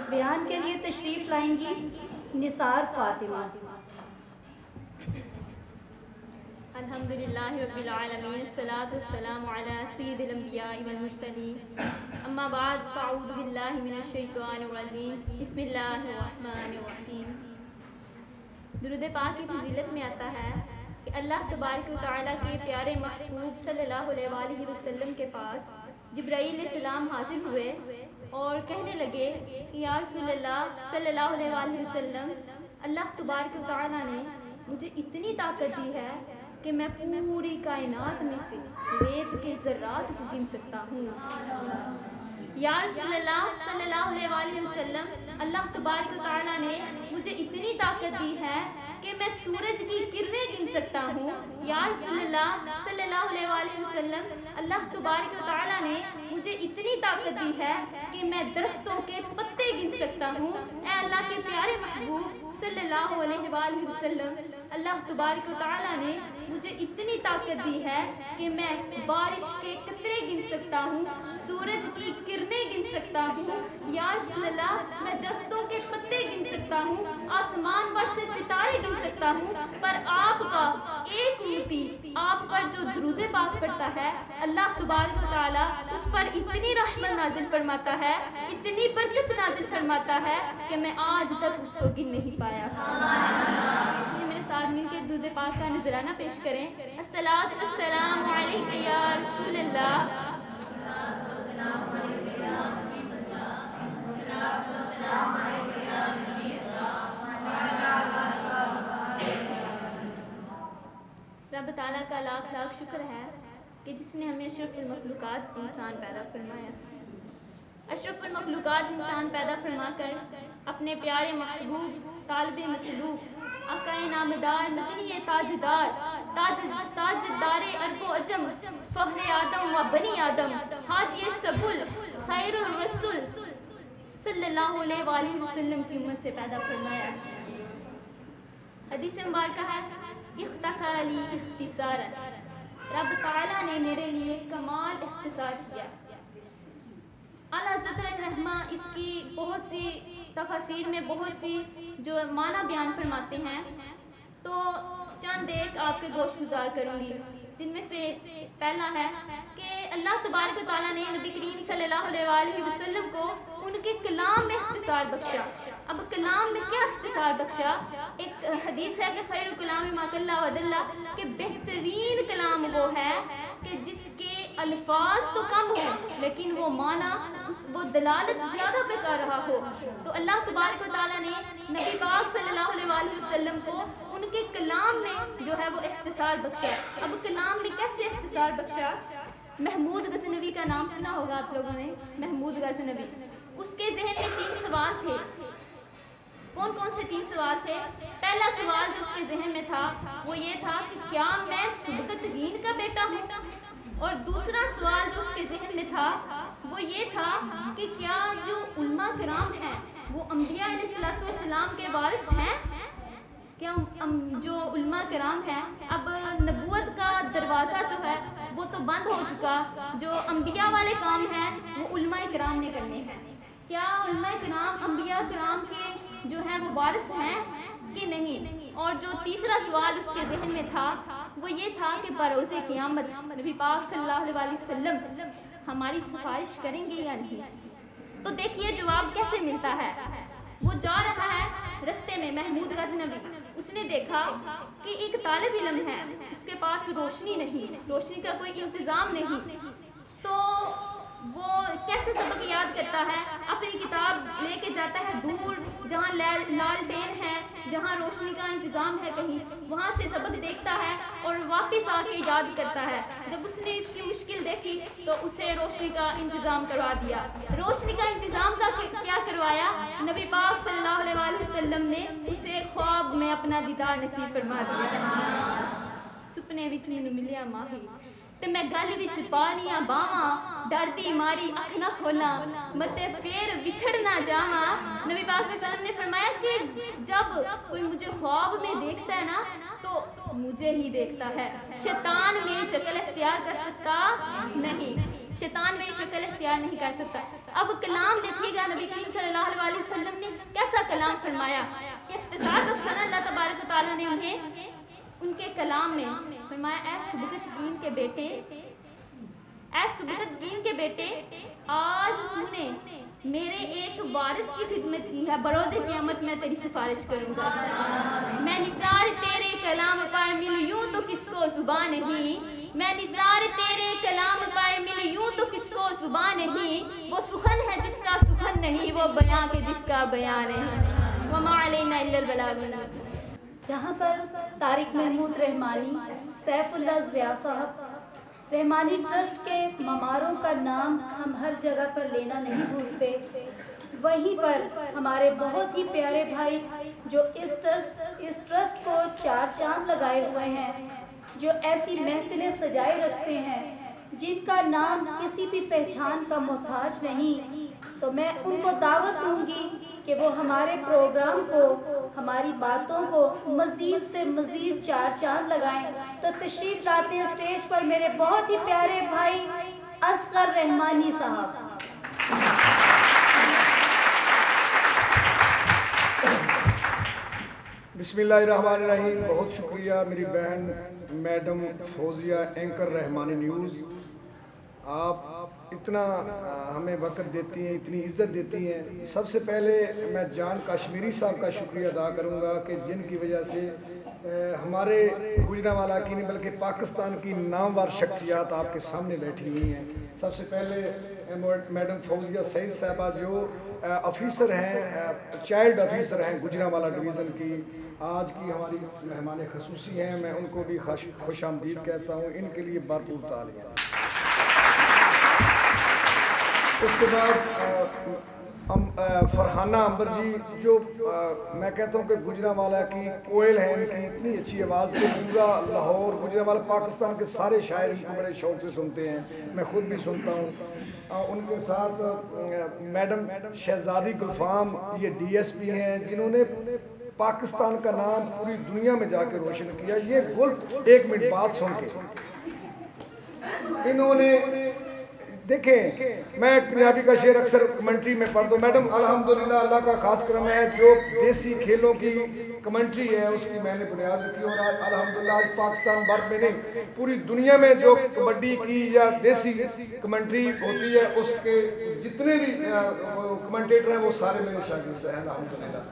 बयान के लिए तशरीफ़ लाएंगी निसार फातिमा। अल्हम्दुलिल्लाहि रब्बिल आलमीन, अस्सलातु वस्सलामु अला सय्यिदिल अंबिया'i वल मुरसलीन, अम्मा बाद, फ़अऊज़ु बिल्लाहि मिनश शैतानिर रजीम, बिस्मिल्लाहिर रहमानिर रहीम। दुरूद पाक की फजीलत में आता है कि अल्लाह तबारक व तआला के प्यारे महबूब सल्लल्लाहु अलैहि वसल्लम के पास जिब्राईल सलाम हाजिर हुए और कहने लगे कि या रसूलल्लाह सल्लल्लाहु अलैहि वसल्लम, अल्लाह तबारक व तआला ने मुझे इतनी ताकत दी है कि मैं पूरी कायनात में से रेत के ज़र्रात को गिन सकता हूँ। या रसूलल्लाह सल्लल्लाहु अलैहि वसल्लम, अल्लाह तबारक व तआला ने मुझे इतनी ताकत दी है कि मैं सूरज की किरणें गिन सकता हूँ। या रसूलल्लाह सल्लल्लाहु अलैहि वसल्लम, अल्लाह तबारक व तआला ने मुझे इतनी ताकत दी है कि मैं दरख्तों के पत्ते गिन सकता हूँ। ऐ अल्लाह के प्यारे महबूब सल्लल्लाहु अलैहि वसल्लम, अल्लाह तबारक व तआला ने मुझे इतनी ताकत दी है कि मैं बारिश के कतरे गिन सकता हूँ, सूरज की किरणें गिन सकता हूँ। या रसूलल्लाह, मैं दरख्तों के पत्ते गिन सकता हूँ, आसमान पर से सितारे गिन सकता हूँ, पर आपका एक उम्मती आप पर जो दुरूद पाक पढ़ता है, अल्लाह तबारक व तआला उस पर इतनी रहमत नाजिल फरमाता है, इतनी बरकत नाजिल फरमाता है कि मैं आज तक उसको गिन नहीं पाया। मेरे साथ मिलकर दुरूद पाक का नजराना पेश करें। अस्सलातु वस्सलामु अलैका या रसूलल्लाह। रब ताला का लाख लाख शुक्र है कि जिसने हमें अशरफुल मखलूकात इंसान पैदा फरमाया। अशरफुल मखलूकात इंसान पैदा फरमाकर अपने प्यारे महबूब तालिबे मतलूब आकाए नामदार मदनी ताजदार ताजदारे अरबो अजम फहरे आदम व बनी आदम हादिये सबुल खैरुर रसूल सल्लल्लाहु अलैहि वसल्लम की उम्मत से पैदा फरमाया। हदीस मुबारक है, इख्तिसार अली इख्तिसारन, रब ताला ने मेरे लिए कमाल इख्तिसार किया। आला हज़रत रहमा इसकी बहुत सी तफसीर में बहुत सी जो माना बयान फरमाते हैं, तो चंद एक आपके गोश गुजार करूँगी, जिनमें से पहला है कि अल्लाह तबारक व तआला ने नबी करीम सल्लल्लाहु अलैहि वसल्लम को उनके कलाम में इख्तिसार बख्शा। अब कलाम में क्या इख्तिसार बख्शा? एक हदीस है कि खैरुल कलाम मा कल्ला व दल्ला, कि बेहतरीन कलाम वो है कि जिसके अल्फाज तो कम हो लेकिन वो माना वो दलालत ज़्यादा पे कर रहा हो। तो अल्लाह तबारक व तआला ने नबी पाक सल्लल्लाहु अलैहि वसल्लम को उनके कलाम में जो है वो इख्तिसार बख्शा। अब कलाम में कैसे इख्तिसार बख्शा? महमूद गज़नवी का नाम सुना होगा आप लोगों ने, महमूद गज़नवी। उसके जहन में 3 सवाल थे। कौन कौन से 3 सवाल थे? पहला सवाल जो उसके जहन में था वो ये था कि क्या मैं सुबकतगीन का बेटा हूँ? और दूसरा सवाल जो उसके जहन में था वो ये था कि क्या जो उलमा किराम हैं वो अंबिया अलैहिस्सलाम के वारिस हैं? क्या जो उलमा किराम हैं, अब नबूवत का दरवाज़ा जो है वो तो बंद हो चुका, जो अंबिया वाले काम हैं वो उलमा किराम ने करने हैं। क्या उलमा किराम अंबिया किराम के जो हैं वो वारिस हैं कि नहीं? और जो तीसरा सवाल उसके जहन में था वो ये था कि बरोज़े क़यामत नबी पाक सल्लल्लाहु अलैहि वसल्लम हमारी सिफारिश करेंगे या नहीं? तो देखिए जवाब कैसे मिलता है। वो जा रहा है रास्ते में, महमूद गज़नवी, उसने देखा कि एक तालिब इल्म है, उसके पास रोशनी नहीं, रोशनी का कोई इंतज़ाम नहीं। तो वो कैसे सबक याद करता है? अपनी किताब लेके जाता है दूर, जहाँ लालटेन है, जहाँ रोशनी का इंतज़ाम है कहीं, वहाँ से सबक देखता है और वापस आके याद करता है। जब उसने इसकी मुश्किल देखी तो उसे रोशनी का इंतज़ाम करवा दिया। रोशनी का इंतज़ाम का क्या करवाया? नबी पाक सल्लल्लाहु अलैहि वसल्लम ने उसे ख्वाब में अपना दीदार नसीब फरमा दिया। सुपने विच मैनूं मिलिया माही ते मैं गल विच पालियां बावां, डरदी मारी अख ना खोला, मते फिर बिछड़ ना जावा। नबी पाक सल्लल्लाहु अलैहि वसल्लम ने फरमाया कि जब कोई मुझे ख्वाब में देखता है ना तो मुझे ही देखता है, शैतान मेरी शक्ल इख्तियार कर सकता नहीं, शैतान मेरी शक्ल इख्तियार नहीं कर सकता। अब कलाम देखिएगा, नबी करीम सल्लल्लाहु अलैहि वसल्लम ने कैसा कलाम फरमाया। इख्तिसार बख्शा अल्लाह तबारक व तआला ने उन्हें उनके कलाम में फरमाया, ऐ सुबकतगीन के बेटे, ऐ सुबकतगीन के बेटे, आज तूने मेरे एक वारिस की खिदमत की है, बरोज़े क़यामत मैं तेरी सिफारिश करूँगा। मैं निसार तेरे कलाम पर मिल यूँ तो किसको ज़ुबान नहीं, मैं निसार तेरे कलाम पर मिल यूँ तो किसको ज़ुबान नहीं, वो सुखन है जिसका सुखन नहीं, वो बयां के जिसका बयान नहीं, वमा अलैना इल्लल बलागुल मुबीन। जहाँ पर तारिक महमूद रहमानी, सैफुल्लाह ज़िया साहब रहमानी ट्रस्ट के ममारों का नाम हम हर जगह पर लेना नहीं भूलते, वहीं पर हमारे बहुत ही प्यारे भाई जो इस ट्रस्ट को 4 चांद लगाए हुए हैं, जो ऐसी महफिलें सजाए रखते हैं जिनका नाम किसी भी पहचान का मोहताज नहीं, तो मैं उनको दावत दूंगी कि वो हमारे प्रोग्राम को, हमारी बातों को मज़ीद से मज़ीद 4 चांद लगाएं। तो तशरीफ़ लाते हैं स्टेज पर मेरे बहुत ही प्यारे भाई असगर रहमानी साहब। बिस्मिल्लाहिर्रहमानिर्रहीम। बहुत शुक्रिया मेरी बहन madam Fauzia, anchor Rahmani news. आप इतना हमें वक्त देती हैं, इतनी इज़्ज़त देती हैं। सबसे पहले मैं जान कश्मीरी साहब का शुक्रिया अदा करूँगा कि जिनकी वजह से हमारे गुजरांवाला की नहीं बल्कि पाकिस्तान की नामवर शख्सियात आपके सामने बैठी हुई हैं। सबसे पहले मैडम फौजिया सईद साहबा जो ऑफिसर हैं, चाइल्ड ऑफिसर हैं गुजरांवाला डिवीज़न की, आज की हमारी मेहमान खसूसी हैं। मैं उनको भी खुश आमदीद कहता हूँ। इनके लिए भरपूर तालियां। उसके बाद हम फरहाना अंबर जी जो मैं कहता हूँ कि गुजरांवाला की कोयल है, इनकी इतनी अच्छी आवाज़ कि पूरा लाहौर, गुजरांवाला, पाकिस्तान के सारे शायर इनको बड़े शौक़ से सुनते हैं। मैं ख़ुद भी सुनता हूँ। उनके साथ मैडम शहजादी गुलफाम, ये DSP हैं जिन्होंने पाकिस्तान का नाम पूरी दुनिया में जाके रोशन किया। ये गुल 1 मिनट बात सुन के इन्होंने देखें, मैं पंजाबी का शेर अक्सर कमेंट्री में पढ़ दूँ। मैडम अल्हम्दुलिल्लाह अल्लाह का खास करम है, जो देसी खेलों की कमेंट्री है उसकी मैंने बुनियाद रखी और आज अल्हम्दुलिल्लाह आज पाकिस्तान भर में नहीं पूरी दुनिया में जो कबड्डी की या देसी कमेंट्री होती है उसके जितने भी कमेंटेटर हैं वो सारे मेरे शागिर्द हैं अल्हम्दुलिल्लाह।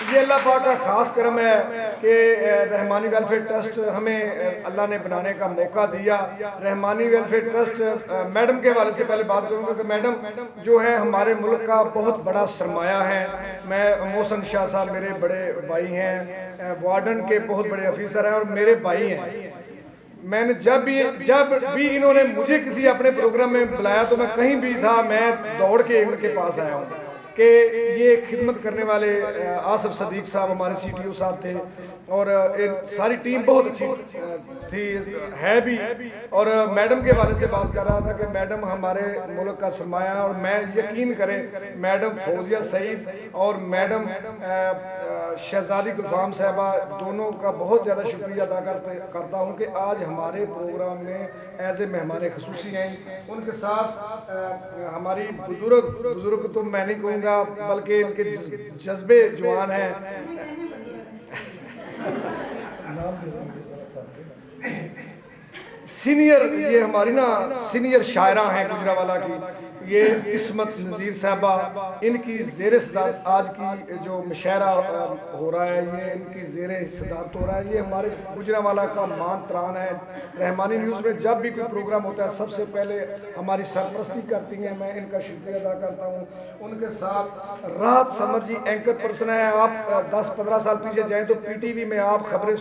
ये अल्लाह पाक का ख़ास करम है कि रहमानी वेलफेयर ट्रस्ट हमें अल्लाह ने बनाने का मौका दिया। रहमानी वेलफेयर ट्रस्ट मैडम के हवाले से पहले बात करूँगा कि मैडम जो है हमारे मुल्क का बहुत बड़ा सरमाया है। मैं मोहसन शाह साहब मेरे बड़े भाई हैं, वार्डन के बहुत बड़े ऑफिसर हैं और मेरे भाई हैं। मैंने जब भी इन्होंने मुझे किसी अपने प्रोग्राम में बुलाया तो मैं कहीं भी था, मैं दौड़ के इनके पास आया हूँ कि ये खिदमत करने वाले आसिफ सदीक साहब हमारे CTO साहब थे और सारी टीम बहुत अच्छी थी है भी। और मैडम के बारे से बात कर रहा था कि मैडम हमारे मुल्क का सरमाया, और मैं यकीन करें मैडम फौजिया सईद और मैडम शहजादी गुलफाम साहबा दोनों का बहुत ज़्यादा शुक्रिया अदा करता हूँ कि आज हमारे प्रोग्राम में एज ए मेहमान खसूसी हैं। उनके साथ हमारी बुजुर्ग तो मैं नहीं कहूँगा बल्कि इनके जज्बे जवान हैं। सीनियर, ये हमारी ना सीनियर शायरा हैं गुजरांवाला की, ये इस्मत नज़ीर साहबा, इनकी ज़ेर सदारत आज की जो मुशायरा हो रहा है ये इनकी ज़ेर सदारत हो रहा है। ये हमारे गुजरांवाला का मान त्राण है। रहमानी न्यूज़ में जब भी कोई प्रोग्राम होता है सबसे पहले हमारी सरपरस्ती करती हैं, मैं इनका शुक्रिया अदा करता हूँ। उनके साथ राहत समर जी एंकर पर्सन है। आप 10-15 साल पीछे जाएँ तो PTV में आप खबरें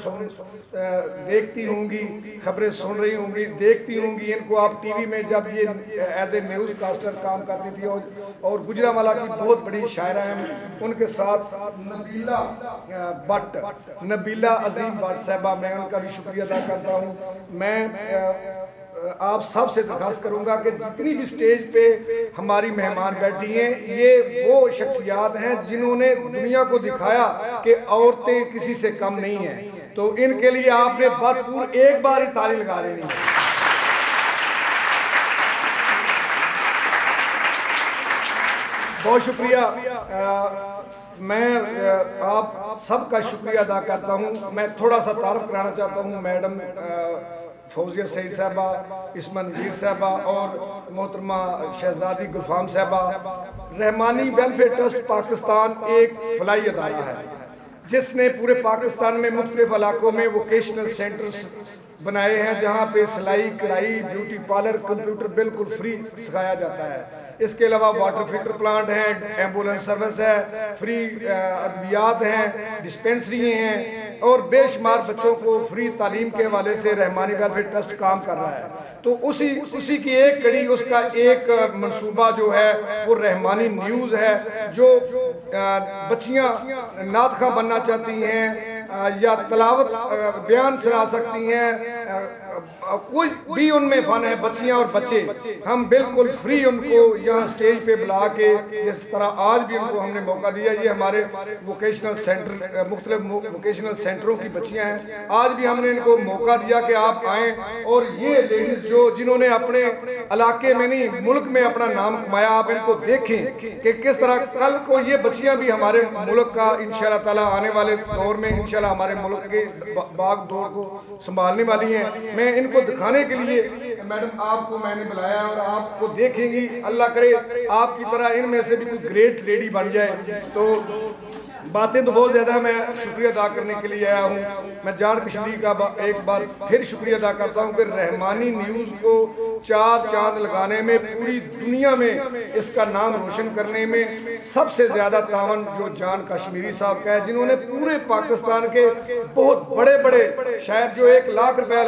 देखती होंगी, खबरें सुन रही होंगी, देखती होंगी। इनको आप TV में जब ये एज ए न्यूज़ कास्टर काम करती थी और गुजरांवाला की बहुत बड़ी शायरा हैं। उनके साथ नबीला अजीम भट्ट साहबा, मैं उनका भी शुक्रिया अदा करता हूँ। मैं आप सब से दरखास्त करूंगा कि जितनी भी स्टेज पे हमारी मेहमान बैठी हैं ये वो शख्सियात हैं जिन्होंने दुनिया को दिखाया कि औरतें किसी से कम नहीं हैं। तो इनके लिए आपने भरपूर एक बार ही ताली लगा देनी है। बहुत शुक्रिया। मैं आप सबका शुक्रिया अदा करता हूँ। मैं थोड़ा सा तारुफ कराना चाहता हूँ मैडम फौजिया सईद साहबा, इस्मा नज़ीर साहबा और मोहतरमा शहजादी गुलफाम साहबा। रहमानी वेलफेयर ट्रस्ट पाकिस्तान एक फलाई अदारा है जिसने पूरे पाकिस्तान में मुख्तलिफ इलाकों में वोकेशनल सेंटर्स बनाए हैं जहाँ पे सिलाई, कढ़ाई, ब्यूटी पार्लर, कंप्यूटर बिल्कुल फ्री सिखाया जाता है। इसके अलावा वाटर फिल्टर प्लांट हैं, एम्बुलेंस सर्विस है, फ्री अद्वियात हैं, डिस्पेंसरी हैं और बेशुमार बच्चों को फ्री तालीम के हवाले से रहमानी वेलफेयर ट्रस्ट काम कर रहा है। तो उसी की एक कड़ी, उसका एक मंसूबा जो है वो रहमानी न्यूज़ है। जो बच्चियाँ नात खां बनना चाहती हैं या तलावत बयान सुना सकती हैं, कोई भी उनमें फन है, बच्चियां और बच्चे, हम बिल्कुल फ्री उनको यहाँ स्टेज पे बुला के, जिस तरह आज भी उनको हमने मौका दिया। ये हमारे वोकेशनल सेंटर, मुख्तलिफ वोकेशनल सेंटरों की बच्चियां हैं, आज भी हमने इनको मौका दिया कि आप आएँ और ये लेडीज़ जिन्होंने अपने इलाके में नहीं मुल्क में अपना नाम कमाया, आप इनको देखें कि किस तरह कल को ये बच्चियाँ भी हमारे मुल्क का इंशाअल्लाह ताला आने वाले दौर में इंशाअल्लाह हमारे मुल्क के बाग दौर को संभालने वाली हैं। मैं इनको दिखाने के लिए मैडम आपको मैंने बुलाया और आपको देखेंगी, अल्लाह करे आपकी तरह इनमें से भी कुछ ग्रेट लेडी बन जाए। तो बातें तो बहुत ज़्यादा, मैं शुक्रिया अदा करने के लिए आया हूँ। मैं जान कश्मीरी का एक बार फिर शुक्रिया अदा करता हूँ कि रहमानी न्यूज़ को 4 चांद लगाने में, पूरी दुनिया में इसका नाम रोशन करने में सबसे ज़्यादा तावन जो जान कश्मीरी साहब का है, जिन्होंने पूरे पाकिस्तान के बहुत बड़े बड़े शायर जो 1 लाख रुपये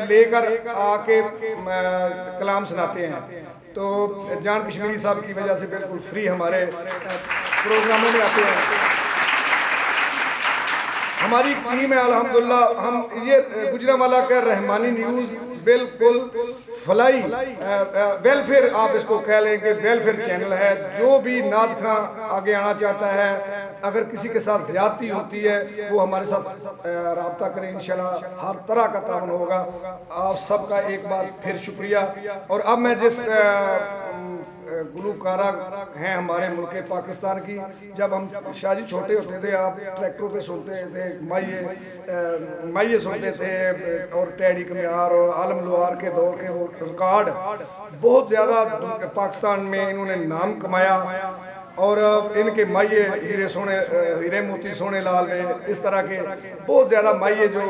लेकर आके कलाम सुनाते हैं। तो जान कश्मीरी साहब की वजह से बिल्कुल फ्री हमारे प्रोग्रामों में आते हैं। हमारी टीम है अल्हम्दुलिल्लाह। हम ये गुजरांवाला का रहमानी न्यूज़ बिल्कुल फलाई वेलफेयर, आप इसको कह लें कि वेलफेयर चैनल है। जो भी नात खां आगे आना चाहता है, अगर किसी के साथ ज़्यादती होती है, वो हमारे साथ रब्ता करें, इंशाल्लाह हर तरह का तावन होगा। आप सबका एक बार फिर शुक्रिया। और अब मैं जिस गुलूकारा हैं हमारे मुल्क पाकिस्तान की, जब हम शादी छोटे होते थे, आप ट्रैक्टरों पे सुनते थे, माइये सुनते थे और टैडी कमियार और आलम लोहार के दौर के वो रिकॉर्ड बहुत ज़्यादा पाकिस्तान में इन्होंने नाम कमाया। और इनके माइये हीरे मोती सोने लाल में, इस तरह के बहुत ज़्यादा माइये जो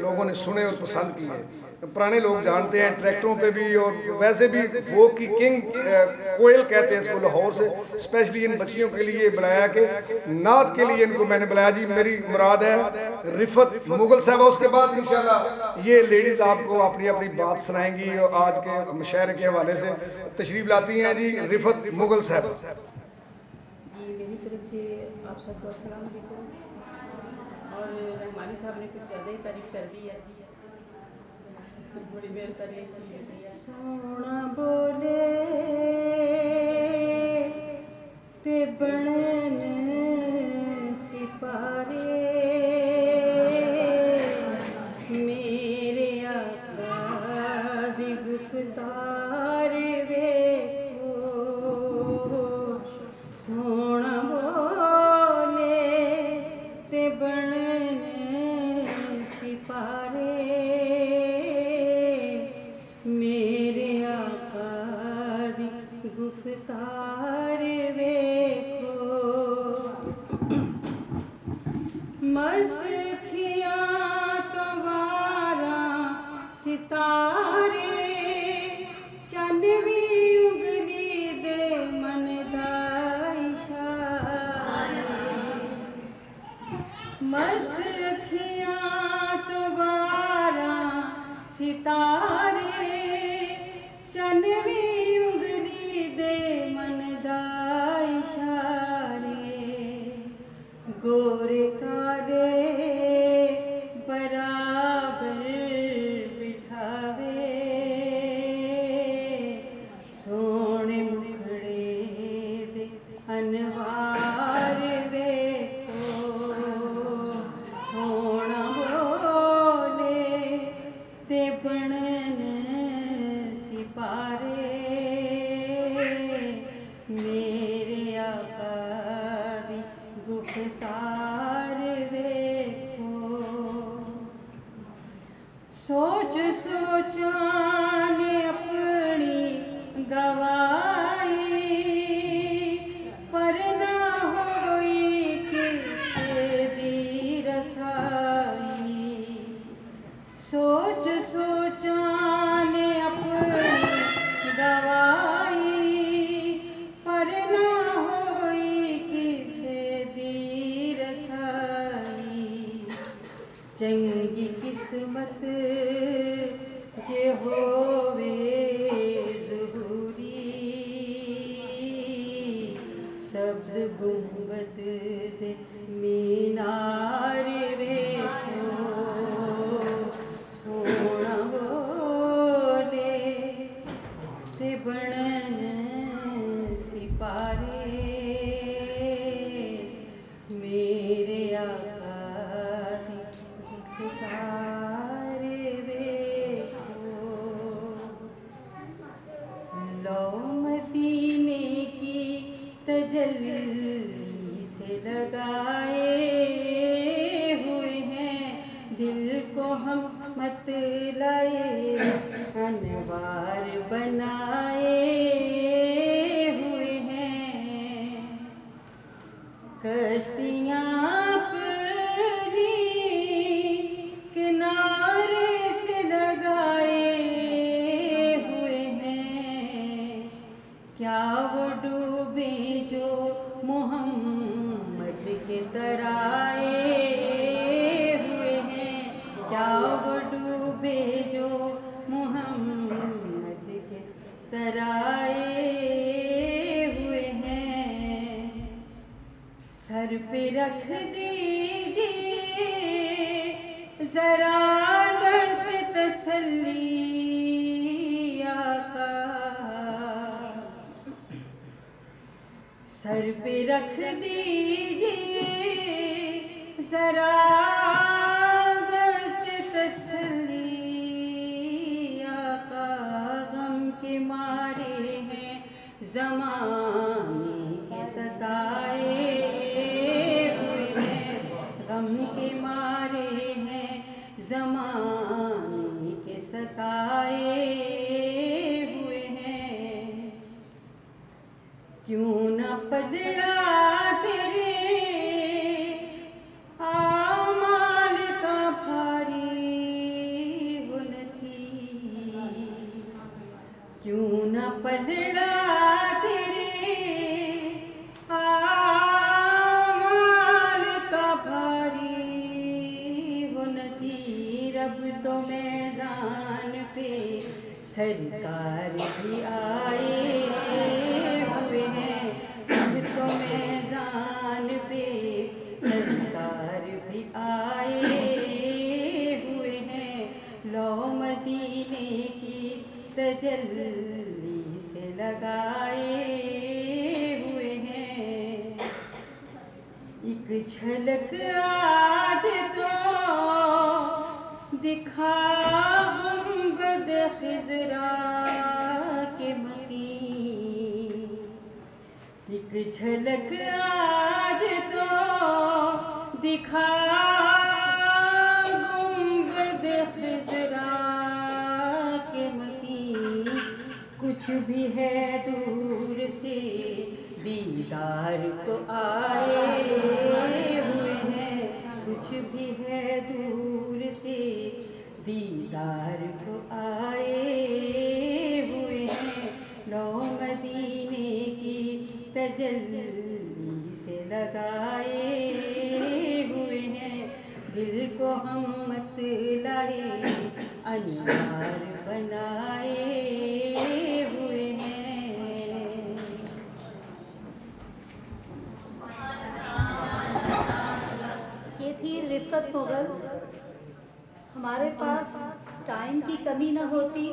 लोगों ने सुने और पसंद किए। पुराने लोग जानते हैं ट्रैक्टरों पे भी, और वैसे भी वो की किंग कोयल कहते हैं इसको, लाहौर से स्पेशली इन बच्चियों के लिए बुलाया कि नात के लिए इनको मैंने बुलाया। जी मेरी मुराद है रिफत मुगल साहब, उसके बाद इंशाल्लाह ये लेडीज़ आपको अपनी अपनी बात सुनाएंगी और आज के मुशायरे के हवाले से तशरीफ़ लाती हैं। जी रिफत मुगल साहब। मेरी तरफ से आप सबको अस्सलाम वालेकुम। और रहमानी साहब ने कुछ ज़्यादा ही तारीफ कर दी है, बड़ी मेहरबानी की है। सोना बोले ते बनन सिपारे, मेरे आका दी गुफ्तार वेखो। सोना बोले ते बनन सिपारे, मेरे आका दी गुफ्तार वेखो। मस्त खियां तो वारा सितारे, चंदवी उंगली दे मन दा इशारे। मस्त अखियां तो वारा सितारे, चंदवी उंगली दे मन दा इशारे। गोरे कारे बराबर बिठावे, सोने मुखड़े दे अनवार वेखो। सोना बोले ते बनन सिपारे, मेरे आका दी गुफ्तार वेखो। सोच सोचा ने अपनी गवाई, पर ना होई किसे दी रसाई। सोच सोचा ने अपनी गवाई, चंगी किस्मत जे होवे ज़रूरी सब्ज़ गुंबद दे मीनार वेखो सोना बोले ते बनन सिपारे मेरे आका दी पुकारे वेखो लो मदीने की तजल्ली से लगाए हुए हैं दिल को हम मत लाए अनवार बनाए हुए हैं कश्तियाँ अपनी किनारे से लगाए हुए हैं क्या वो डूबे जो मोहम्मद के तराए हुए हैं क्या वो डूबे जो मोहम्मद के तराए हुए हैं सर पे रख दीजिए जरा दस्त तसल्ली आका सर पे रख दीजिए जरा दस्त तसल्ली आका गम के मारे हैं ज़माने के सताए हुए हैं गम के मारे हैं ज़माने के सताए हुए हैं क्यों न पलड़ा तेरे आमाल का भारी वो नसीब क्यों न पलड़ा तेरे आमाल का भारी वो नसीब अब तो मैदान पे सरकार भी आए हुए हैं अब तो मैदान पे सरकार भी आए हुए हैं लो मदीने की तजल्ली से लगाए हुए हैं एक झलक आज तो दिखा गुंबद खिज़रा के मकीन एक झलक आज तो दिखा गुंबद खिज़रा के मकीन कुछ भी है दूर से दीदार को आए हुए हैं कुछ भी है दूर से दीदार को आए हुए हैं लो मदीने की तजल्ली से लगाए हुए हैं दिल को हम मत लाए अनवार बनाए हुए हैं ये थी रिफ़त मुग़ल। हमारे पास टाइम की कमी न होती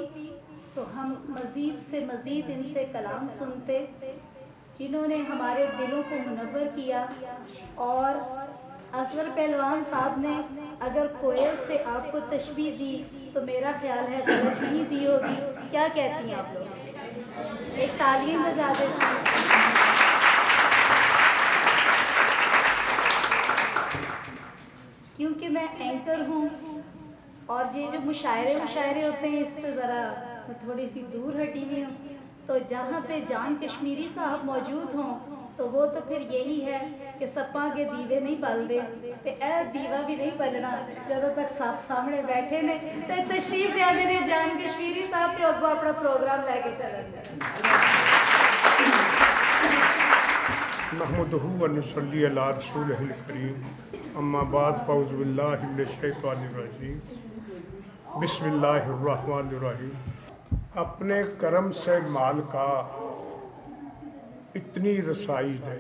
तो हम मज़ीद से मज़ीद इनसे कलाम सुनते जिन्होंने हमारे दिलों को मुनव्वर किया। और असगर पहलवान साहब ने अगर कोयल से आपको तशबीह दी तो मेरा ख्याल है गलत नहीं दी होगी। क्या कहती हैं आप लोग? एक तालियां बजा देते हैं। क्योंकि मैं एंकर हूँ और ये जो मुशायरे होते हैं इससे ज़रा मैं थोड़ी सी दूर हटी हुई हूँ, तो जहाँ पे जान कश्मीरी साहब मौजूद हों तो वो तो फिर यही है कि सप्पा के दीवे नहीं बलते ते ए दीवा भी नहीं बलना ਜਦੋਂ तक सब सामने बैठे ने ते तशरीफ लियादे ने जान कश्मीरी साहब ते अगो अपना प्रोग्राम लैके चलन। नहमदुहु व नसल्ली अला रसूलिहिल करीम अम्मा बाद फ़ऊज़ु बिल्लाहि मिनश शैतानिर रजीम बिस्मिल्लाहिर रहमानिर रहीम। अपने करम से माल का इतनी रसाई दे,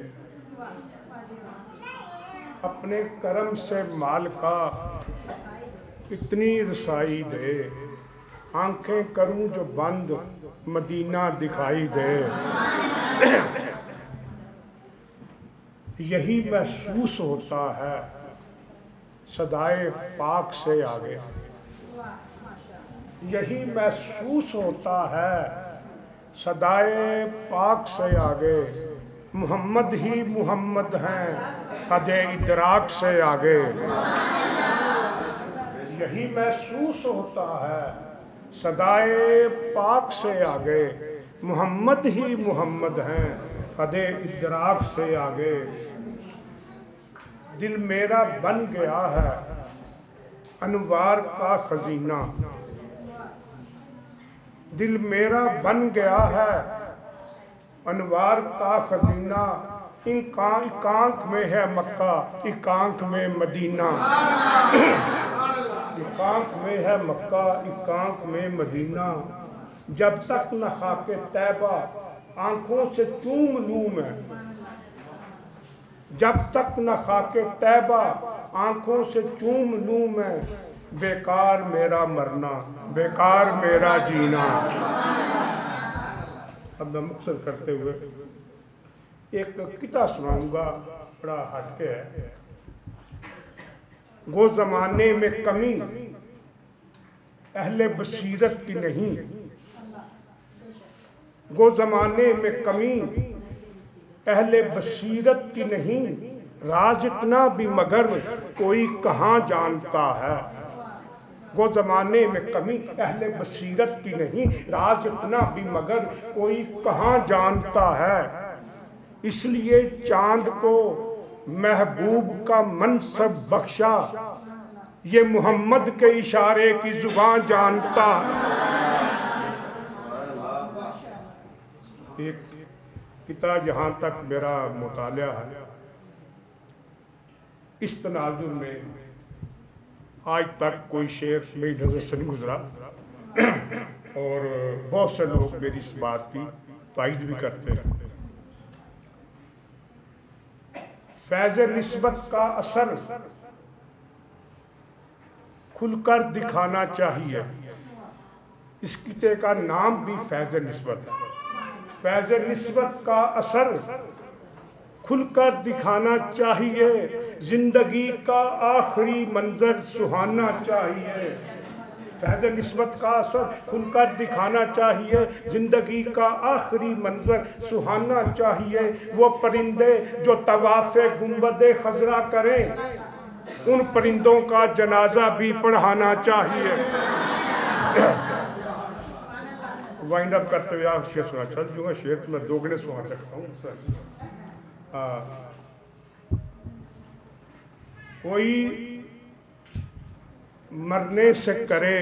अपने करम से माल का इतनी रसाई दे, आंखें करूं जो बंद मदीना दिखाई दे। यही महसूस होता है सदाए पाक से आगे, यही महसूस होता है सदाए पाक से आगे। मोहम्मद ही मोहम्मद हैं कदे इदराक से आगे। यही महसूस होता है सदाए पाक से आगे। मोहम्मद ही मोहम्मद हैं कदे इदराक से आगे। दिल मेरा बन गया है अनवार का खजीना, दिल मेरा बन गया है अनवार का खजीना। एकांक में है मक्का, एकांक में मदीना। एकांक में है मक्का, एकांक में मदीना। जब तक न खाके तैबा आंखों से चूम लूं मैं, जब तक न खाके तैबा आंखों से चूम लूं मैं, बेकार मेरा मरना बेकार मेरा जीना। अब मैं मुख्तसर करते हुए एक किता सुनाऊंगा, बड़ा हटके है। वो ज़माने में कमी अहले बसीरत की नहीं, वो ज़माने में कमी अहले बसीरत की नहीं। राज इतना भी मगर कोई कहाँ जानता है। वो ज़माने में कमी अहले बसीरत की नहीं, राज इतना भी मगर कोई कहाँ जानता है। इसलिए चांद को महबूब का मनसब बख्शा, ये मोहम्मद के इशारे की जुबान जानता। एक किताब जहाँ तक मेरा मुताला है, इस तनाजुर में आज तक कोई शेर मेरी नज़र से नहीं गुजरा और बहुत से लोग मेरी इस बात की तायद भी करते हैं। फैज़ निस्बत का असर खुलकर दिखाना चाहिए। इस किते का नाम भी फैज़ निस्बत है। फैज़ निस्बत का असर खुलकर दिखाना चाहिए, जिंदगी का आखिरी मंजर सुहाना चाहिए। फैज़ निस्बत का असर खुलकर दिखाना चाहिए, जिंदगी का आखिरी मंजर सुहाना चाहिए। वो परिंदे जो तवाफ़े गुंबदे खजरा करें, उन परिंदों का जनाजा भी पढ़ाना चाहिए। वाइंड अप करते हुए आप शेर सुना चल दूंगा। शेर तो मैं दोगुने सुना सकता हूँ सर। कोई मरने से करे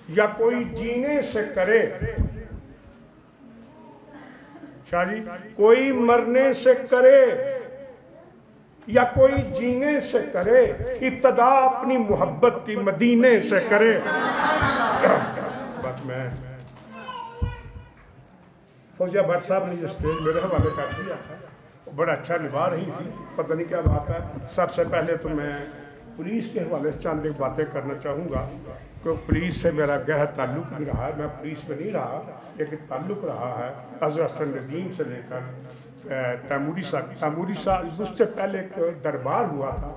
या कोई जीने से करे, शाह जी, कोई मरने से करे या कोई जीने से करे, इब्तदा अपनी मोहब्बत की मदीने से करे। बस मैं फौजिया भट्ट साहब ने जो स्टेज मेरे हवाले कर दिया बड़ा अच्छा निभा रही थी, पता नहीं क्या बात है। सबसे पहले तो मैं पुलिस के हवाले से चंद एक बातें करना चाहूँगा, क्योंकि पुलिस से मेरा गहरा ताल्लुक़ नहीं रहा है। मैं पुलिस में नहीं रहा, लेकिन ताल्लुक़ रहा है हज़रत नदीम से लेकर तैमूरी साहब। उससे पहले एक दरबार हुआ था,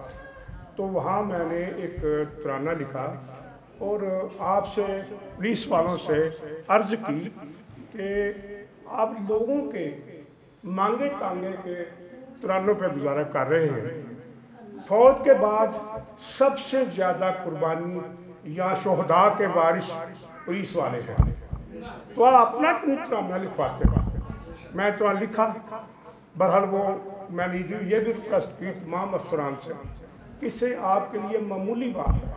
तो वहाँ मैंने एक तराना लिखा और आपसे पुलिस वालों से अर्ज़ की कि आप लोगों के मांगे तांगे के तरानों पे गुजारा कर रहे हैं। फौज के बाद सबसे ज़्यादा कुर्बानी या शोहदा के वारिस पुलिस वाले हैं, तो आप अपना क्यों तराना लिखवाते हैं। मैं तो लिखा, बहरहाल वो मैंने ये भी रिक्वेस्ट की तमाम अफसरान से कि इससे आपके लिए मामूली बात है,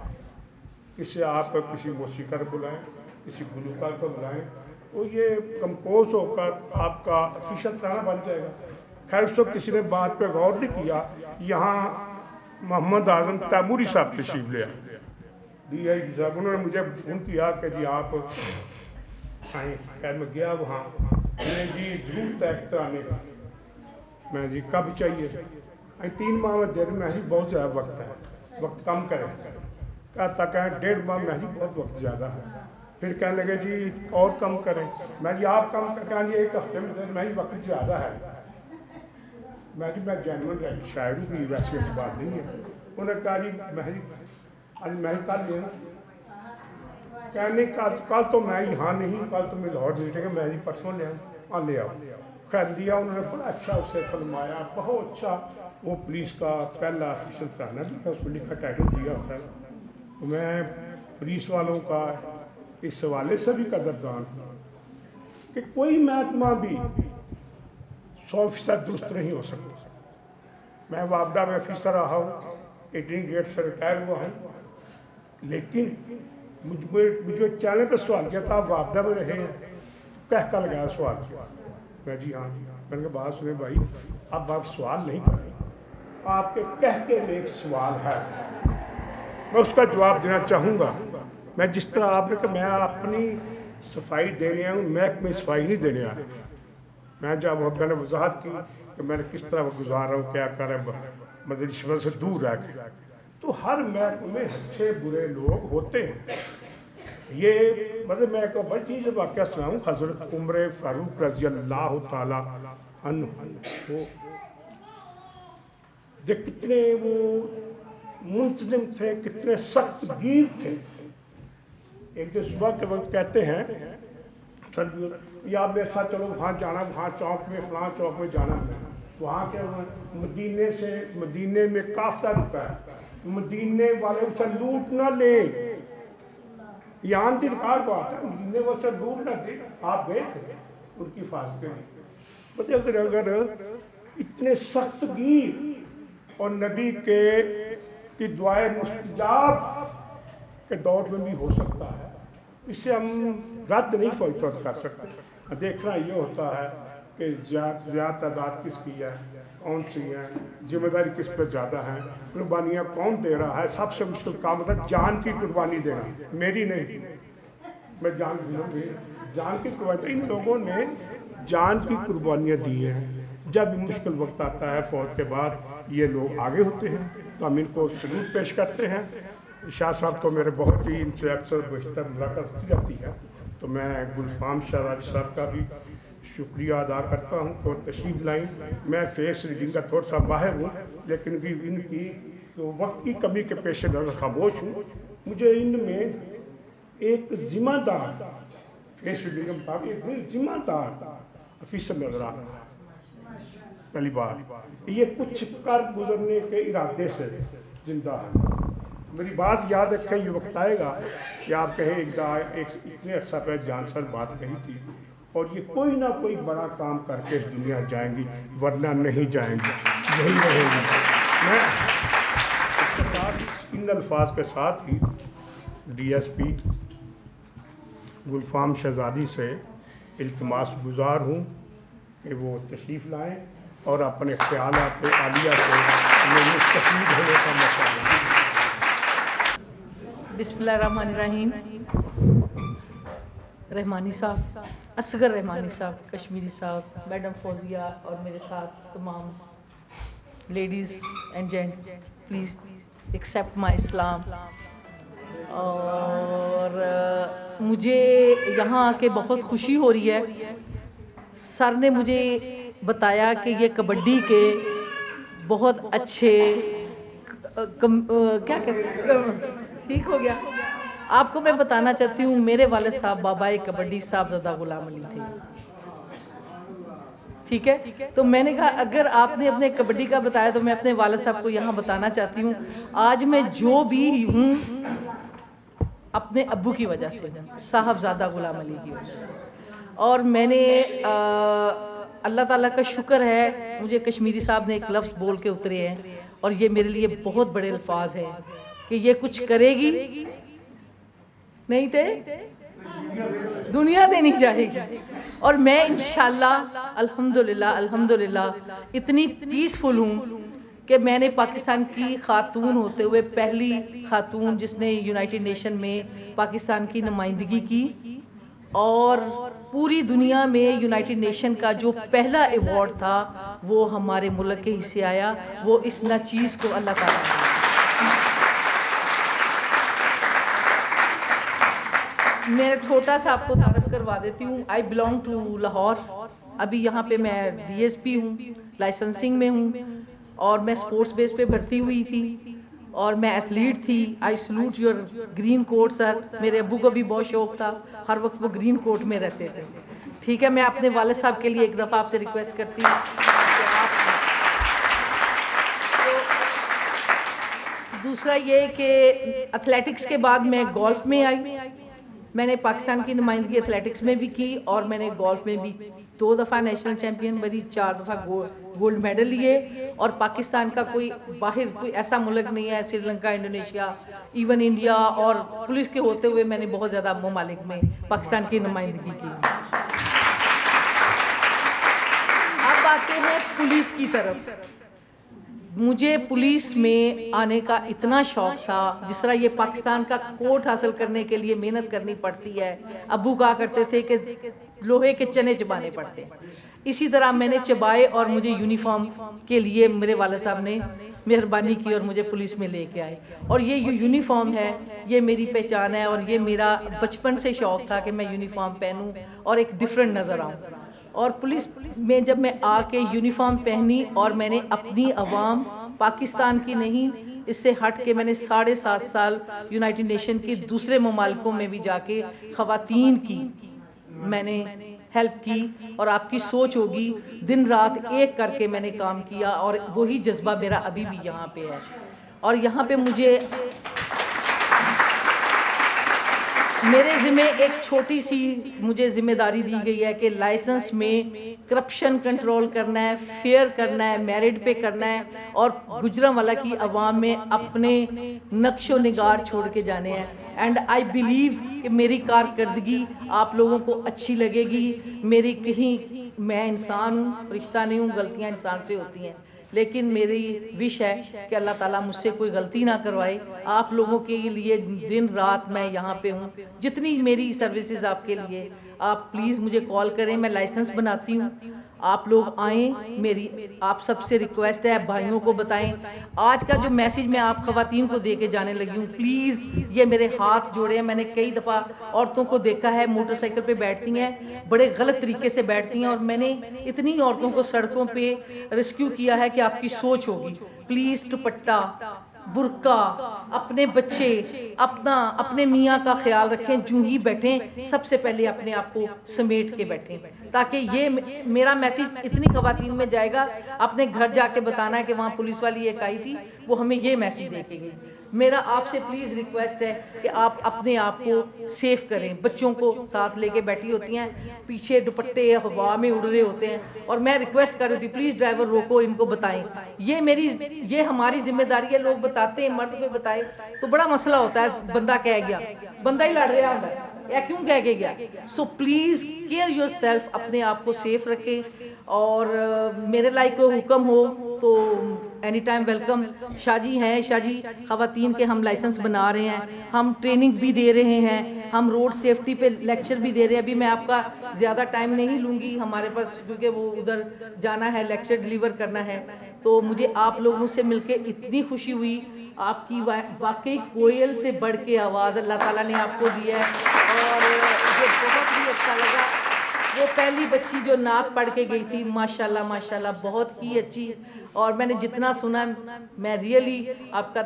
इससे आप किसी मौसीकार बुलाएं, किसी गुलूकार को बुलाएं तो ये कंपोज होकर आपका ऑफिशियल तराना बन जाएगा। खैर उस वक्त किसी ने बात पे गौर नहीं किया। यहाँ मोहम्मद आजम तैमूरी साहब तशरीफ ले आए, DIG साहब, उन्होंने मुझे फ़ोन किया कि जी आप आए। खैर मैं गया वहाँ, जी ज़रूरत है तराने का। मैं जी कब चाहिए? 3 माह में दे मैं जी बहुत ज़्यादा वक्त है, वक्त कम करें। कहता कहें 1.5 माह में जी बहुत वक्त ज़्यादा है। फिर कहने लगे जी और कम करें। मैं जी आप कम करें, 1 हफ्ते में दे मैं ही वक्त ज़्यादा है। मैं जी मैं जेनवन शायद भी वैसी ऐसी बात नहीं है। उन्होंने कहा जी मैं जी आज मैं ही कल लेना। कहने कल तो मैं यहाँ नहीं, कल तो मैं लाहौर नहीं रहेगा, मैं जी परसों ले आऊँ। ले आओ। खैर लिया, उन्होंने बड़ा अच्छा उससे फरमाया, बहुत अच्छा। वो पुलिस का पहला ऑफिशियल तराना भी था, उसको लिखा टाइटल दिया होता है। तो मैं पुलिस वालों का इस हवाले से भी कदरदान कि कोई महकमा भी 100% दुरुस्त नहीं हो सकता। मैं वापडा में ऑफिसर रहा हूँ, 18 ग्रेड से रिटायर हुआ हूँ, लेकिन मुझे चैनल पर सवाल किया था आप वापडा में रहे हैं, कह कर लगाया सवाल किया। मैं जी हाँ। मैंने कहा बात सुने भाई, अब आप सवाल नहीं कर रहे, आपके कह के लिए एक सवाल है, मैं उसका जवाब देना चाहूँगा। मैं जिस तरह आपने कहा मैं अपनी सफाई देने आया हूँ, महकमे सफाई नहीं देने आया। मैं जब मैंने वजाहत की कि मैंने किस तरह गुजार रहा हूँ, क्या कर रहा हूँ, मतलब रिश्वत से दूर रह के, तो हर महकमे में अच्छे बुरे लोग होते हैं। ये मतलब मैं एक बड़ी चीज़ वाक़या सुनाऊँ। हज़रत उमर फ़ारूक रज़ी अल्लाह ताला अन्हु देख कितने वो मुंतज़िम थे, कितने सख्त गिर थे। एक जो सुबह के वक्त कहते हैं सर आप मेरे साथ चलो वहाँ जाना, वहाँ चौक में फलां चौक में जाना है, वहाँ के मदीने में काफ़िला रुका है, मदीने वाले उसे लूट ना ले। यहाँ दिलकार बात है, मदीने वो से लूट ना दे। आप गए थे उनकी हिफाजत के लिए। मतलब अगर इतने सख्त गिर और नबी की दुआएं मुस्तजाब के दौर में भी हो सकता है, इससे हम रद्द नहीं कर सकते। देखना ये होता है कि ज़्यादा तादाद किसकी है, कौन सी है, जिम्मेदारी किस पर ज़्यादा है, कुर्बानियाँ कौन दे रहा है। सबसे मुश्किल काम होता है जान की कुर्बानी देना, मेरी नहीं। मैं जान की कुर्बानी, इन लोगों ने जान की कुर्बानियाँ दी हैं। जब मुश्किल वक्त आता है फौज के बाद ये लोग आगे होते हैं, तो हम इनको सलूट पेश करते हैं। शाह साहब को मेरे बहुत ही इनसे अक्सर बेशतर मुलाकात की जाती है, तो मैं गुलफाम शहजादी साहब का भी शुक्रिया अदा करता हूँ तो तशरीफ़ लाई। मैं फेस रीडिंग का थोड़ा सा माहिर हूँ, लेकिन इनकी तो वक्त की कमी के पेश नज़र खामोश हूँ। मुझे इनमें एक ज़िम्मेदार फेस रीडिंग के मुताबिक एक ज़िम्मेदार ऑफिसर नज़र आ रहा है। पहली बात ये कुछ कर गुजरने के इरादे से जिंदा है। मेरी बात याद रखें, ये वक्त आएगा कि आप कहें एक इतने अर्सा पहले जान सर बात कही थी और ये कोई ना कोई बड़ा काम करके दुनिया जाएंगी, वरना नहीं जाएंगी, यही रहेगी। मैं इन अल्फाज के साथ ही DSP गुलफाम शहजादी से इल्तिमास गुजार हूँ कि वो तशरीफ़ लाएँ और अपने ख्यालात आलिया से मुस्तफ़ीद होने का मौका दें। बिस्मिल्लाहिर्रहमानिर्रहीम। रहमानी साहब, असगर रहमानी साहब, कश्मीरी साहब, मैडम फौजिया और मेरे साथ तमाम ladies and gent, please accept my Islam. और मुझे यहाँ आके बहुत खुशी हो रही है। सर ने मुझे बताया कि ये कबड्डी के बहुत अच्छे क्या कहते ठीक हो गया। आपको मैं बताना चाहती हूँ, मेरे वाले साहब बाबाए कबड्डी साहबजादा गुलाम अली थे, ठीक है। तो मैंने कहा अगर आपने अपने कबड्डी का बताया तो मैं अपने वाले साहब को यहाँ बताना चाहती हूँ। आज मैं जो भी हूँ अपने अब्बू की वजह से, साहबजादा गुलाम अली की वजह से। और मैंने अल्लाह ताला का शुक्र है, मुझे कश्मीरी साहब ने एक लफ्ज़ बोल के उतरे हैं और ये मेरे लिए बहुत बड़े अल्फाज हैं कि ये कुछ करेगी नहीं थे दुनिया देनी जाएगी। और मैं इंशाल्लाह अल्हम्दुलिल्लाह इतनी पीसफुल हूँ कि मैंने पाकिस्तान की खातून होते हुए पहली खातून जिसने यूनाइटेड नेशन में पाकिस्तान की नुमाइंदगी की, और पूरी दुनिया में यूनाइटेड नेशन का जो पहला अवार्ड था वो हमारे मुल्क के हिस्से आया। वो इस नाचीज़ को अल्लाह ताला ने। मैं छोटा सा आपको तारफ़ करवा देती हूँ। I belong to Lahore. अभी यहाँ पे मैं DSP हूँ, लाइसेंसिंग में हूँ, और मैं स्पोर्ट्स बेस पे भर्ती हुई थी, और मैं एथलीट थी। I salute your green coat sir. मेरे अब्बू को भी बहुत शौक था, हर वक्त वो ग्रीन कोट में रहते थे। ठीक है, मैं अपने वाले साहब के लिए एक दफ़ा आपसे रिक्वेस्ट करती हूँ कि आप। तो दूसरा ये कि एथलेटिक्स के बाद मैं गोल्फ में आई। मैंने पाकिस्तान की नुमाइंदगी एथलेटिक्स में भी की, और मैंने गोल्फ में भी 2 दफ़ा नेशनल चैम्पियन बनी, 4 दफ़ा गोल्ड मेडल लिए। और पाकिस्तान का कोई बाहर कोई ऐसा मुल्क नहीं है, श्रीलंका, इंडोनेशिया, इवन इंडिया, और पुलिस के होते हुए मैंने बहुत ज़्यादा ममालिक में पाकिस्तान की नुमाइंदगी की। अब आते हैं पुलिस की तरफ। मुझे पुलिस में आने का इतना शौक था, जिस तरह ये पाकिस्तान का कोट हासिल करने के लिए मेहनत करनी पड़ती है। अब्बू कहा करते थे कि लोहे के चने चबाने पड़ते हैं, इसी तरह मैंने चबाए, और मुझे यूनिफॉर्म के लिए मेरे वाले साहब ने मेहरबानी की और मुझे पुलिस में लेके आए। और ये यूनिफॉर्म है, ये मेरी पहचान है, और ये मेरा बचपन से शौक था कि मैं यूनिफॉर्म पहनूं और एक डिफरेंट नज़र आऊं। और पुलिस में जब मैं आके यूनिफॉर्म पहनी, और मैंने अपनी अवाम पाकिस्तान की नहीं, इससे हट के मैंने 7.5 साल यूनाइटेड नेशन के दूसरे ममालिकों में भी जाके ख़वातीन की मैंने हेल्प की। और आपकी सोच होगी, दिन रात एक करके मैंने काम किया, और वही जज्बा मेरा अभी भी यहाँ पे है। और यहाँ पे मेरे ज़िम्मे एक छोटी सी मुझे जिम्मेदारी दी गई है कि लाइसेंस में करप्शन कंट्रोल करना है, फेयर करना है, मेरिट पे करना है, और गुजरांवाला की आवाम में अपने नक्शो निगार छोड़ के जाने हैं। एंड आई बिलीव कि मेरी कारकर्दगी आप लोगों को अच्छी लगेगी। मेरी मैं इंसान हूँ, फरिश्ता नहीं हूँ, गलतियाँ इंसान से होती हैं, लेकिन मेरी विश है कि अल्लाह ताला मुझसे कोई गलती ना करवाए। आप लोगों के लिए दिन रात मैं यहाँ पे हूँ। जितनी मेरी सर्विसेज आपके लिए, आप प्लीज़ मुझे कॉल करें, मैं लाइसेंस बनाती हूँ। आप लोग आएँ, मेरी आप सबसे रिक्वेस्ट है, भाइयों को बताएं। आज का जो मैसेज मैं आप ख़वातीन को दे के जाने लगी हूँ, प्लीज़ ये मेरे हाथ जोड़े हैं। मैंने कई दफ़ा औरतों को देखा है मोटरसाइकिल पे बैठती हैं, बड़े गलत तरीके से बैठती हैं, और मैंने इतनी औरतों को सड़कों पे रेस्क्यू किया है कि आपकी सोच होगी। प्लीज़ दुपट्टा, बुर्का, अपने बच्चे, अपने मियाँ का ख्याल रखें। जूं ही बैठें, सबसे पहले अपने आप को समेट के बैठें, ताकि ये मेरा मैसेज इतनी ख़वातीन में जाएगा। अपने घर जाके बताना है कि वहाँ पुलिस वाली एक आई थी, वो हमें ये मैसेज दे के गई। मेरा आपसे प्लीज़ रिक्वेस्ट है कि आप अपने आप को सेफ करें। बच्चों को साथ लेके बैठी होती हैं, पीछे दुपट्टे हवा में उड़ रहे होते हैं, और मैं रिक्वेस्ट कर रही थी प्लीज़ ड्राइवर रोको, इनको बताएं। ये हमारी जिम्मेदारी है। लोग बताते हैं, मर्द को बताए तो बड़ा मसला होता है, बंदा कह गया, बंदा ही लड़ रहा होता है, या क्यों कह के गया। So please care your self, अपने आप को सेफ रखें। और मेरे लाइक कोई हुक्म हो तो एनी टाइम वेलकम। शाजी हैं, शाजी ख़वातीन के हम लाइसेंस बना रहे हैं, हम ट्रेनिंग भी दे रहे हैं, हम रोड सेफ्टी पे लेक्चर भी दे रहे हैं। अभी मैं आपका ज़्यादा टाइम नहीं लूँगी हमारे पास, क्योंकि वो उधर जाना है, लेक्चर डिलीवर करना है। तो मुझे आप लोगों से मिलके इतनी खुशी हुई। आपकी वाकई कोयल से बढ़ के आवाज़ अल्लाह ताला ने आपको दी है, और मुझे बहुत ही अच्छा लगा। वो पहली बच्ची जो नाक पढ़ के गई थी, माशाल्लाह माशाल्लाह, बहुत ही अच्छी। और मैंने जितना सुना, मैं रियली आपका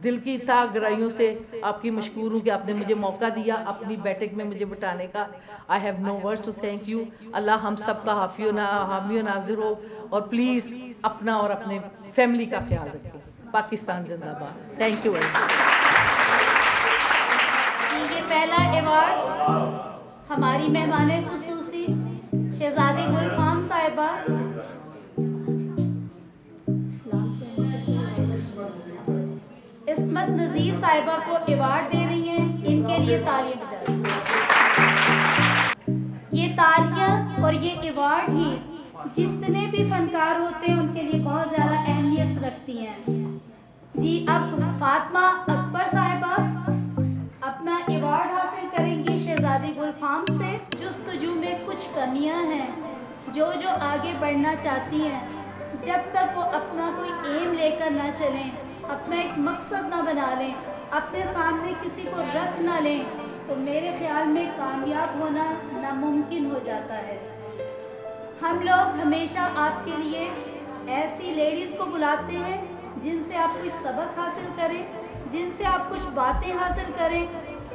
दिल की था गहराइयों से आपकी मशकूर हूँ कि आपने मुझे मौका दिया अपनी बैठक में मुझे बिठाने का। I have no words to thank you. अल्लाह हम सब का हामी नाजिर हो, और प्लीज़ अपना और अपने फैमिली का ख्याल रखें। पाकिस्तान जिंदाबाद। Thank you very much. ये पहला अवार्ड हमारी मेहमान खुसूसी शहजादी गुलफाम साहिबा इस्मत नज़ीर साहिबा को अवार्ड दे रही हैं। इनके लिए तालियां बजाएं। तालियां और ये अवार्ड ही जितने भी फनकार होते हैं उनके लिए बहुत ज़्यादा अहमियत रखती हैं। जी, अब फातिमा अकबर साहिबा अपना अवार्ड हासिल करेंगी शहजादी गुलफाम से। जुस्तजू में कुछ कमियां हैं, जो आगे बढ़ना चाहती हैं, जब तक वो अपना कोई एम लेकर ना चलें, अपना एक मकसद ना बना लें, अपने सामने किसी को रख ना लें, तो मेरे ख्याल में कामयाब होना नामुमकिन हो जाता है। हम लोग हमेशा आपके लिए ऐसी लेडीज़ को बुलाते हैं जिनसे आप कुछ सबक हासिल करें, जिनसे आप कुछ बातें हासिल करें,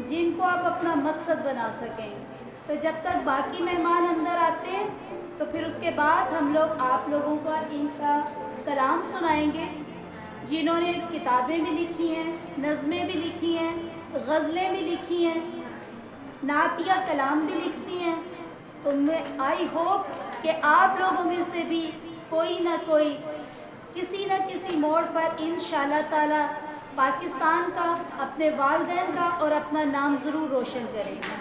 जिनको आप अपना मकसद बना सकें। तो जब तक बाकी मेहमान अंदर आते हैं तो फिर उसके बाद हम लोग आप लोगों का इनका कलाम सुनाएंगे, जिन्होंने किताबें भी लिखी हैं, नज़में भी लिखी हैं, गज़लें भी लिखी हैं, नातिया कलाम भी लिखती हैं। तो मैं आई होप कि आप लोगों में से भी कोई ना कोई किसी न किसी मोड़ पर इंशाअल्लाह ताला पाकिस्तान का, अपने वालिदैन का और अपना नाम ज़रूर रोशन करेंगे।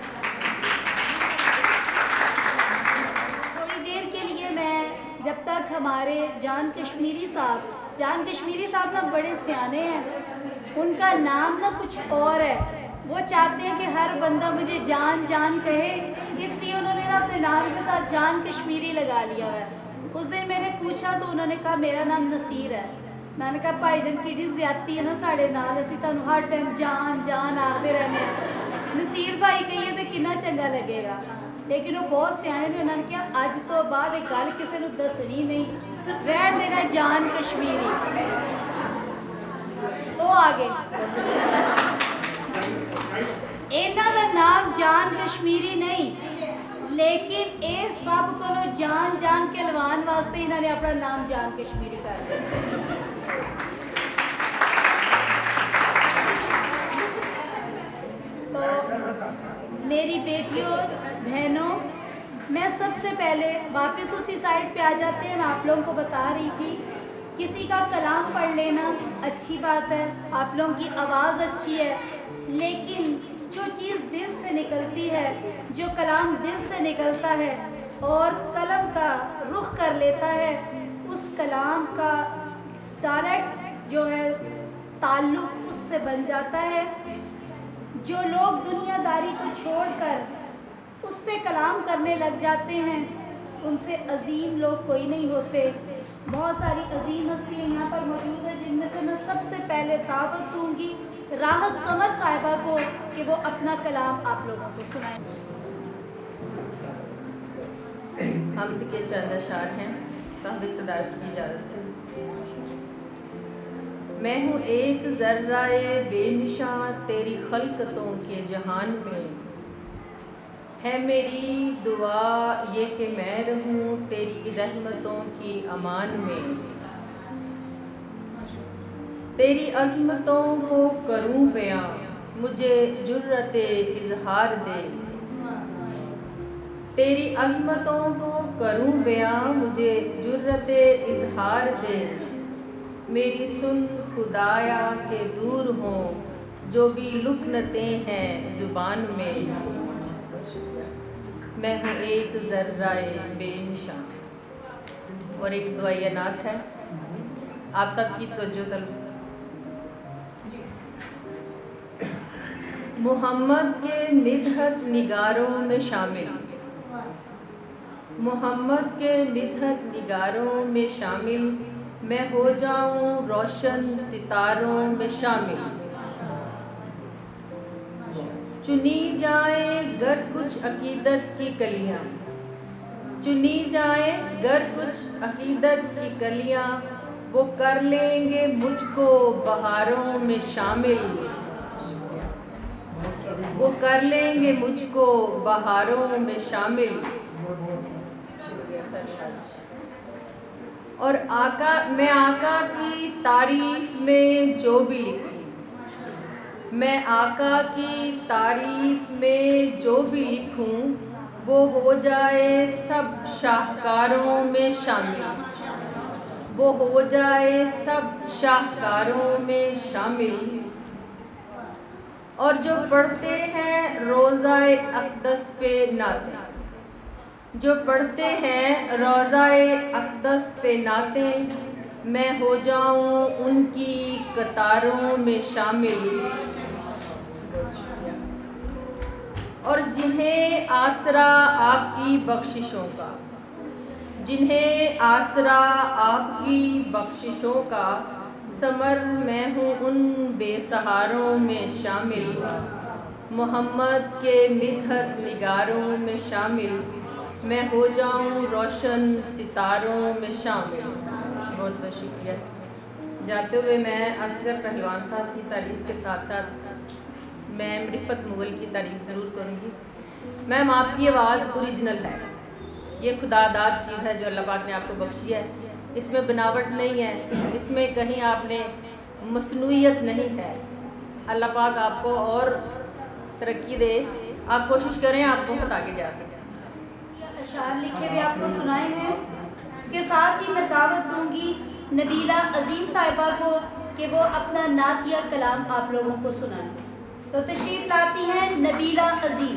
थोड़ी देर के लिए मैं, जब तक हमारे जान कश्मीरी साहब ना बड़े सियाने हैं, उनका नाम ना कुछ और है, वो चाहते हैं कि हर बंदा मुझे जान जान कहे, इसलिए उन्होंने ना अपने नाम के साथ जान कश्मीरी लगा लिया है। उस दिन मैंने पूछा तो उन्होंने कहा मेरा नाम नसीर है। मैंने कहा भाईजान की ज्यादती है ना साढ़े नाल, असी तुहानू हर टाइम जान जान आखते रहने, नसीर भाई कहिए तो कितना चंगा लगेगा। लेकिन वो बहुत सियाने ने, उन्होंने कहा अज तो बाद एक गल किसी को दसनी नहीं, रहन देना जान कश्मीरी। वो आ गए, इन्हां दा नाम जान कश्मीरी नहीं, लेकिन ये सब को जान जान के लवान वास्ते इन्होंने अपना नाम जान कश्मीरी कर दिया। तो मेरी बेटियों बहनों, मैं सबसे पहले वापस उसी साइड पे आ जाते हैं। मैं आप लोगों को बता रही थी, किसी का कलाम पढ़ लेना अच्छी बात है, आप लोगों की आवाज़ अच्छी है, लेकिन जो चीज़ दिल से निकलती है, जो कलाम दिल से निकलता है और कलम का रुख कर लेता है, उस कलाम का डायरेक्ट जो है ताल्लुक़ उससे बन जाता है। जो लोग दुनियादारी को छोड़कर उससे कलाम करने लग जाते हैं, उनसे अजीम लोग कोई नहीं होते। बहुत सारी अजीम हस्तियाँ यहाँ पर मौजूद हैं, जिनमें से मैं सबसे पहले दावत दूँगी राहत समर साहिबा को कि वो अपना कलाम आप लोगों को सुनाएं। हमद के चंद अशार हैं साहिब सदारत की इजाज़त से। मैं हूँ एक ज़र्राए बेनिशां तेरी खलकतों के जहान में, है मेरी दुआ ये कि मैं रहूँ तेरी रहमतों की अमान में। तेरी अज़मतों को करूँ बयां, मुझे जुर्रते इज़हार दे। तेरी अज़मतों को करूँ बयां, मुझे जुर्रते इज़हार दे। मेरी सुन खुदाया के दूर हों जो भी लुकनतें हैं ज़ुबान में। मैं हूँ एक ज़र्राए बेनिशां। और एक दुआया नात है, आप सबकी तवज्जो तलब। मोहम्मद के मिदहत निगारों में शामिल, मोहम्मद के मिदहत निगारों में शामिल, मैं हो जाऊं रोशन सितारों में शामिल। चुनी जाए गर कुछ अकीदत की कलियां, चुनी जाए गर कुछ अकीदत की कलियां, वो कर लेंगे मुझको बहारों में शामिल। वो कर लेंगे मुझको बहारों में शामिल। और आका, मैं आका की तारीफ में जो भी लिखूं, मैं आका की तारीफ में जो भी लिखूं, वो हो जाए सब शाहकारों में शामिल। वो हो जाए सब शाहकारों में शामिल। और जो पढ़ते हैं रोज़ाए अक़दस पे नाते, जो पढ़ते हैं रोज़ाए अक़दस पे नाते, मैं हो जाऊं उनकी कतारों में शामिल। और जिन्हें आसरा आपकी बख्शिशों का, जिन्हें आसरा आपकी बख्शिशों का, समर मैं हूँ उन बेसहारों में शामिल। मोहम्मद के मिदहत निगारों में शामिल, मैं हो जाऊँ रोशन सितारों में शामिल। बहुत बहुत शुक्रिया। जाते हुए मैं असगर पहलवान साहब की तारीफ़ के साथ साथ मैं रिफ़त मुग़ल की तारीफ़ ज़रूर करूँगी। मैम, आपकी आवाज़ ओरिजिनल है, ये खुदादाद चीज़ है जो अल्लाह पाक ने आपको बख्शी है। इसमें बनावट नहीं है, इसमें कहीं आपने मसनूइयत नहीं है। अल्लाह पाक आपको और तरक्की दे, आप कोशिश करें, आप बहुत आगे जा सकें। अशार लिखे हुए आपको सुनाए हैं। इसके साथ ही मैं दावत दूंगी नबीला अजीम साहिबा को कि वो अपना नातिया कलाम आप लोगों को सुनाएं। तो तशरीफ लाती हैं नबीला अजीम।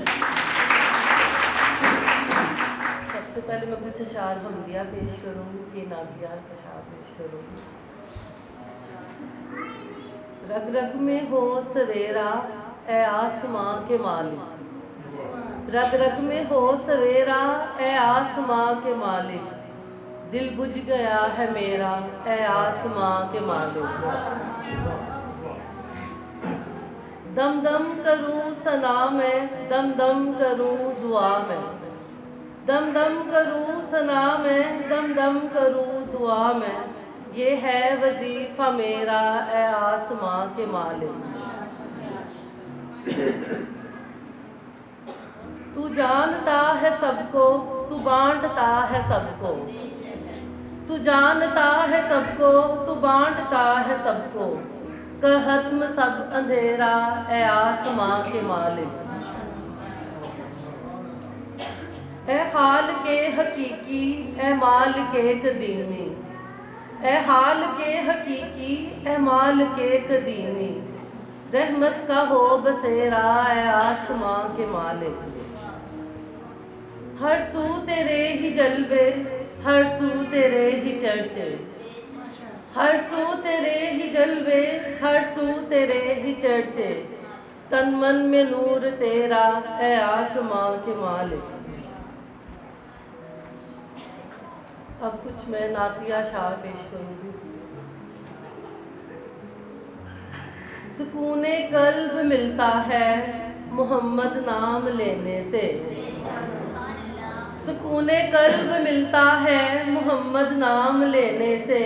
सबसे पहले मैं कुछ अशार हमदिया पेश करूँगी, ये नादिया अशार पेश करूँगी। रग रग में हो सवेरा ए आसमां के मालिक, रग रग में हो सवेरा ए आसमां के मालिक, दिल बुझ गया है मेरा ए आसमां के मालिक। दम दम करूं सना में, दम दम करूं दुआ में, दम दम करूं सना में, दम दम करूं दुआ में, ये है वजीफा मेरा ए आसमां के मालिक। तू जानता है सबको, तू बांटता है सबको, तू जानता है सबको, तू बांटता है सबको, कहत्म सब अंधेरा ए आसमां के मालिक। ए हाल के हकीकी ए माल के कदीमी, ए हाल के हकीकी ए माल के कदीमी, रहमत का हो बसेरा ए आसमां के मालिक। हर सू तेरे ही जलवे, हर सू तेरे ही चर्चे, हर सू तेरे ही जलवे, हर सू तेरे ही चर्चे, तन मन में नूर तेरा है आसमां के मालिक। अब कुछ मैं नातिया शार पेश करूँगी। सुकूने कल्ब मिलता है मोहम्मद नाम लेने से, सुकूने कल्ब मिलता है मोहम्मद नाम लेने से,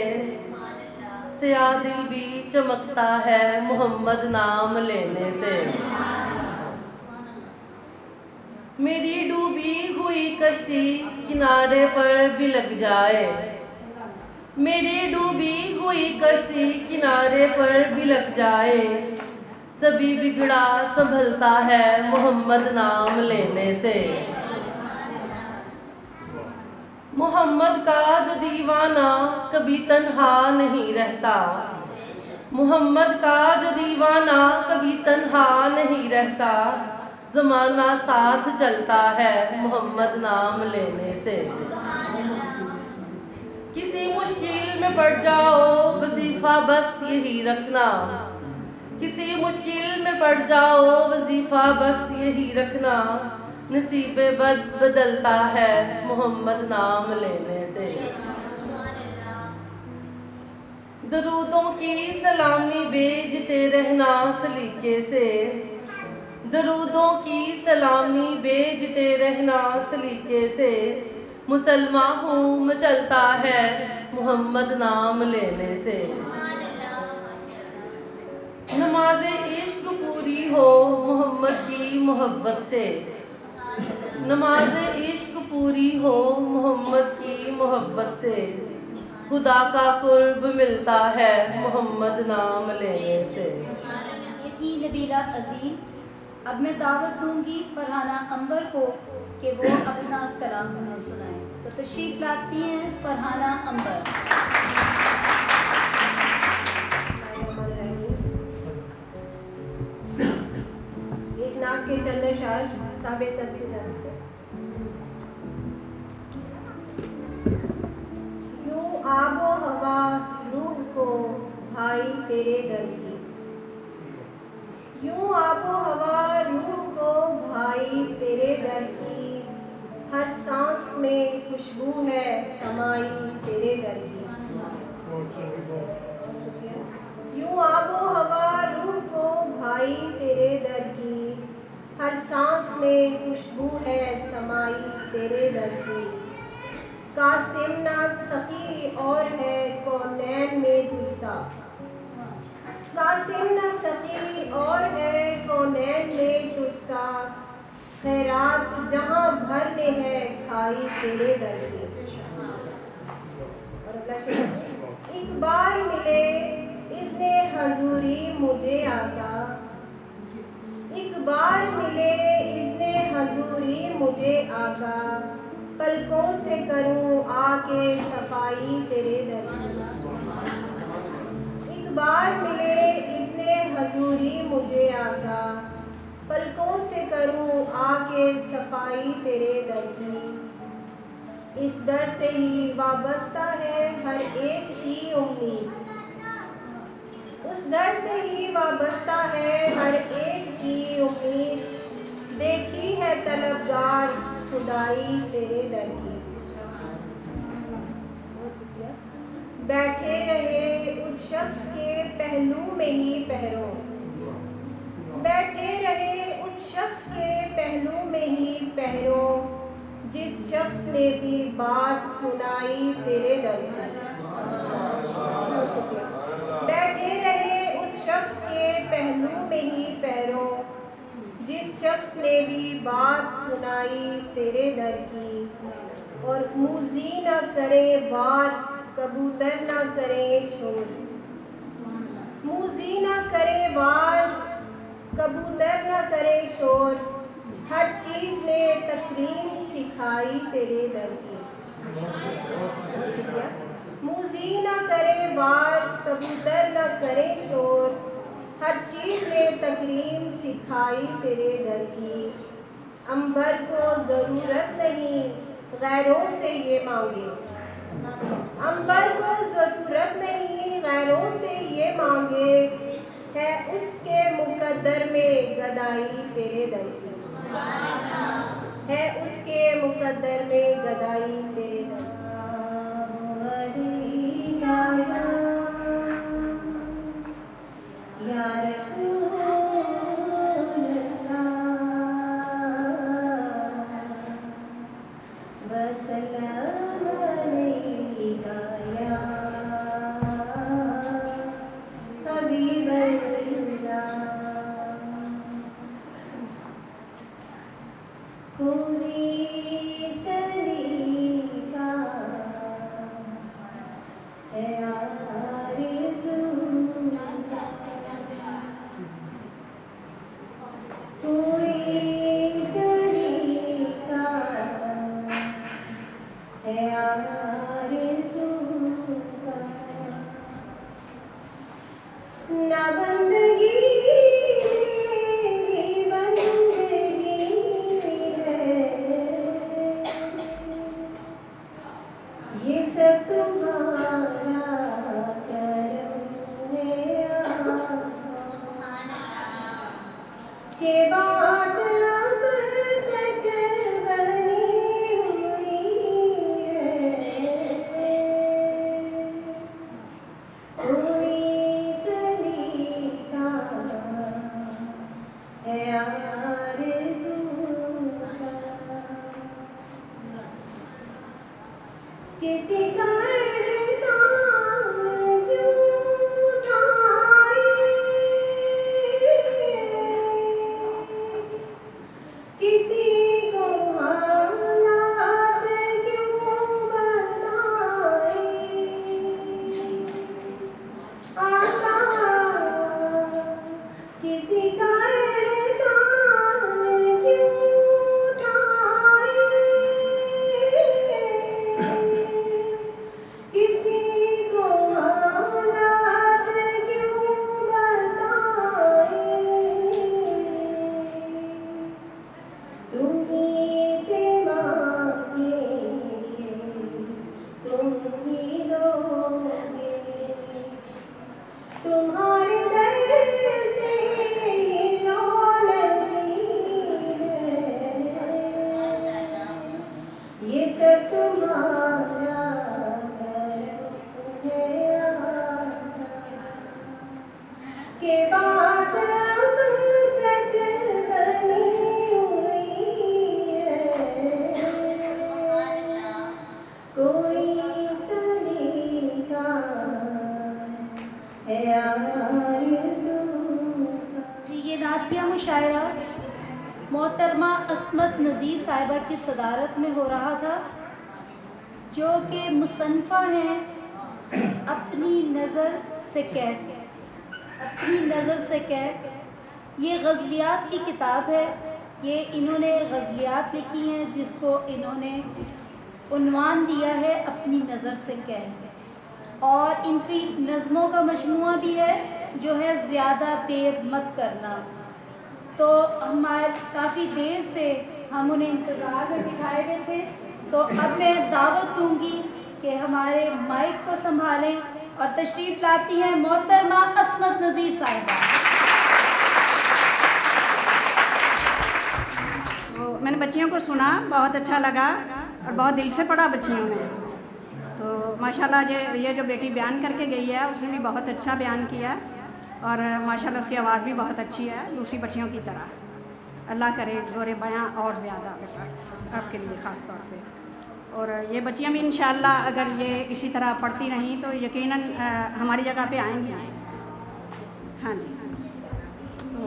सिया दिल भी चमकता है मोहम्मद नाम लेने से। मेरी डूबी हुई कश्ती किनारे पर भी लग जाए, मेरी डूबी हुई कश्ती किनारे पर भी लग जाए, सभी बिगड़ा संभलता है मोहम्मद नाम लेने से। मोहम्मद का जो दीवाना कभी तन्हा नहीं रहता, मोहम्मद का जो दीवाना कभी तन्हा नहीं रहता, ज़माना साथ चलता है मोहम्मद नाम लेने से। किसी मुश्किल में पड़ जाओ वजीफ़ा बस यही रखना, किसी मुश्किल में पड़ जाओ वजीफ़ा बस यही रखना, नसीबे बद बदलता है मोहम्मद नाम लेने से। दरूदों की सलामी भेजते रहना सलीके से, दरूदों की सलामी भेजते रहना सलीके से, मुसलमान हूँ मचलता है मोहम्मद नाम लेने से। नमाज़े इश्क पूरी हो मोहम्मद की मोहब्बत से, नमाज़े इश्क पूरी हो मोहम्मद की मोहब्बत से, खुदा का कुर्ब मिलता है मोहम्मद नाम लेने से। ये थी नबीला अजीम। अब मैं दावत दूंगी फरहाना अंबर को कि वो अपना कलाम हमें सुनाए। तो तशरीफ लाती हैं फरहाना अंबर। एक नाक के चंद अशार साबे सब की तरफ से। तेरे दर की। यूं आबो हवा रूह को भाई तेरे दर की, हर सांस में खुशबू है समाई तेरे दर की। यूं आबो हवा रूह को भाई तेरे दर की, हर सांस में खुशबू है समाई तेरे दर की। कासिम ना सखी और है कौनैन में तुझसा, कासिम ना सखी और है कौनैन में तुझसा, खैरात जहां भर में है खाई तेरे दर की। और अगला शेर, एक बार मिले इसने हजूरी मुझे आका, एक बार मिले इसने हजूरी मुझे आका, पलकों से करूं आके सफाई तेरे दर की। एक बार मिले इसने हजूरी मुझे आका, पलकों से करूं आके सफाई तेरे दर की। इस दर से ही वाबस्ता है हर एक की उम्मीद, उस दर से ही वाबस्ता है हर एक की उम्मीद, देखी है तलबगार खुदाई तेरे दर की। बैठे रहे उस शख्स के पहलू में ही पहरों, बैठे रहे उस शख्स के पहलू में ही पहरों, जिस शख्स ने भी बात सुनाई तेरे दर की। बैठे रहे उस शख्स के पहलू में ही पैरों, जिस शख्स ने भी बात सुनाई तेरे दर की। और मूजी न करे वार कबूतर न करे शोर, मूजी न करे वार कबूतर न करे शोर, हर चीज़ ने तकरीम सिखाई तेरे दर की। मूजी न करे वार कबूतर न करे शोर, हर चीज़ ने तकरीम सिखाई तेरे दर की। अंबर को ज़रूरत नहीं गैरों से ये मांगे, अंबर को ज़रूरत नहीं गैरों से ये मांगे, है उसके मुकद्दर में गदाई तेरे दर की। है उसके मुकद्दर में गदाई तेरे दर की। या रसूल अल्लाह वसल्लम अलैका या हबीब अल्लाह। कोई सलीका है आरज़ू, कोई सलीका है आरज़ू का, ना बंदगी बंदगी है, ये सब तुम्हारा करम है के बाद अब तक बनी हुई है। कोई सलीका है आरज़ू का, किसी का एहसान क्यों उठाए, किसी को हालात क्यों बताए। आका किसी का एहसान क्यों उठाए, किसी को हालात क्यों बताए। तुम ही से मांगे तुम ही दोगे, तुम्हारे दर से ही लौलती है, ये सब तुम्हारा करम है के बात अब तक बनी हुई है, कोई सलीका है आरज़ू। जी, ये नातिया मुशायरा मोहतरमा अस्मत नज़ीर साहिबा की सदारत में हो रहा था, जो कि मुसन्फ़ा हैं अपनी नज़र से कैद। अपनी नज़र से कैद ये गज़लियात की किताब है। ये इन्होंने गज़लियात लिखी हैं जिसको इन्होंने उन्वान दिया है अपनी नज़र से कैद, और इनकी नज़मों का मजमूआ भी है जो है ज़्यादा देर मत करना। तो हमारे काफ़ी देर से हम उन्हें इंतज़ार में बिठाए हुए थे, तो अब मैं दावत दूंगी कि हमारे माइक को संभालें और तशरीफ़ लाती हैं मोहतरमा अस्मत नज़ीर साहिबा। तो मैंने बच्चियों को सुना, बहुत अच्छा लगा और बहुत दिल से पढ़ा बच्चियों ने। तो माशाल्लाह ये जो बेटी बयान करके गई है उसने भी बहुत अच्छा बयान किया, और माशाल्लाह उसकी आवाज़ भी बहुत अच्छी है दूसरी बच्चियों की तरह। अल्लाह करे ज़ोरे बयां और ज़्यादा बेटा आपके लिए ख़ास तौर पे। और ये बच्चियाँ भी इंशाअल्लाह अगर ये इसी तरह पढ़ती रहीं तो यकीनन हमारी जगह पे आएंगी। हाँ जी, तो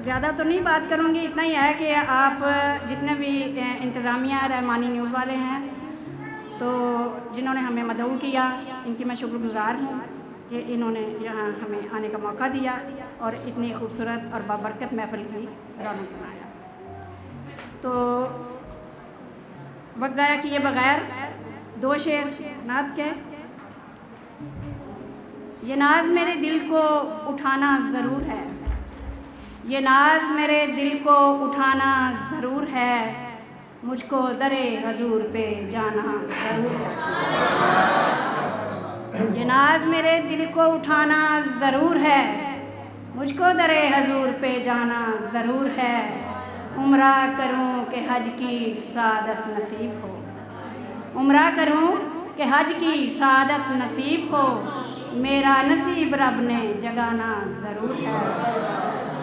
ज़्यादा तो नहीं बात करूँगी, इतना ही है कि आप जितने भी इंतज़ामिया रहमानी न्यूज़ वाले हैं, तो जिन्होंने हमें मदऊ किया, इनकी मैं शुक्रगुज़ार हूँ कि इन्होंने यहाँ हमें आने का मौका दिया और इतनी खूबसूरत और बाबरकत महफ़िल की रौनक बनाया। तो वक्त ज़ाया किए बगैर दो शेर नात के। ये नाज मेरे दिल को उठाना ज़रूर है, ये नाज मेरे दिल को उठाना ज़रूर है, मुझको दरे हजूर पे जाना ज़रूर है। ये नाज मेरे दिल को उठाना ज़रूर है, मुझको दरे हजूर पे जाना ज़रूर है। उम्रा करूं कि हज की सादत नसीब हो, उम्रा करूं कि हज की सादत नसीब हो, मेरा नसीब रब ने जगाना ज़रूर है।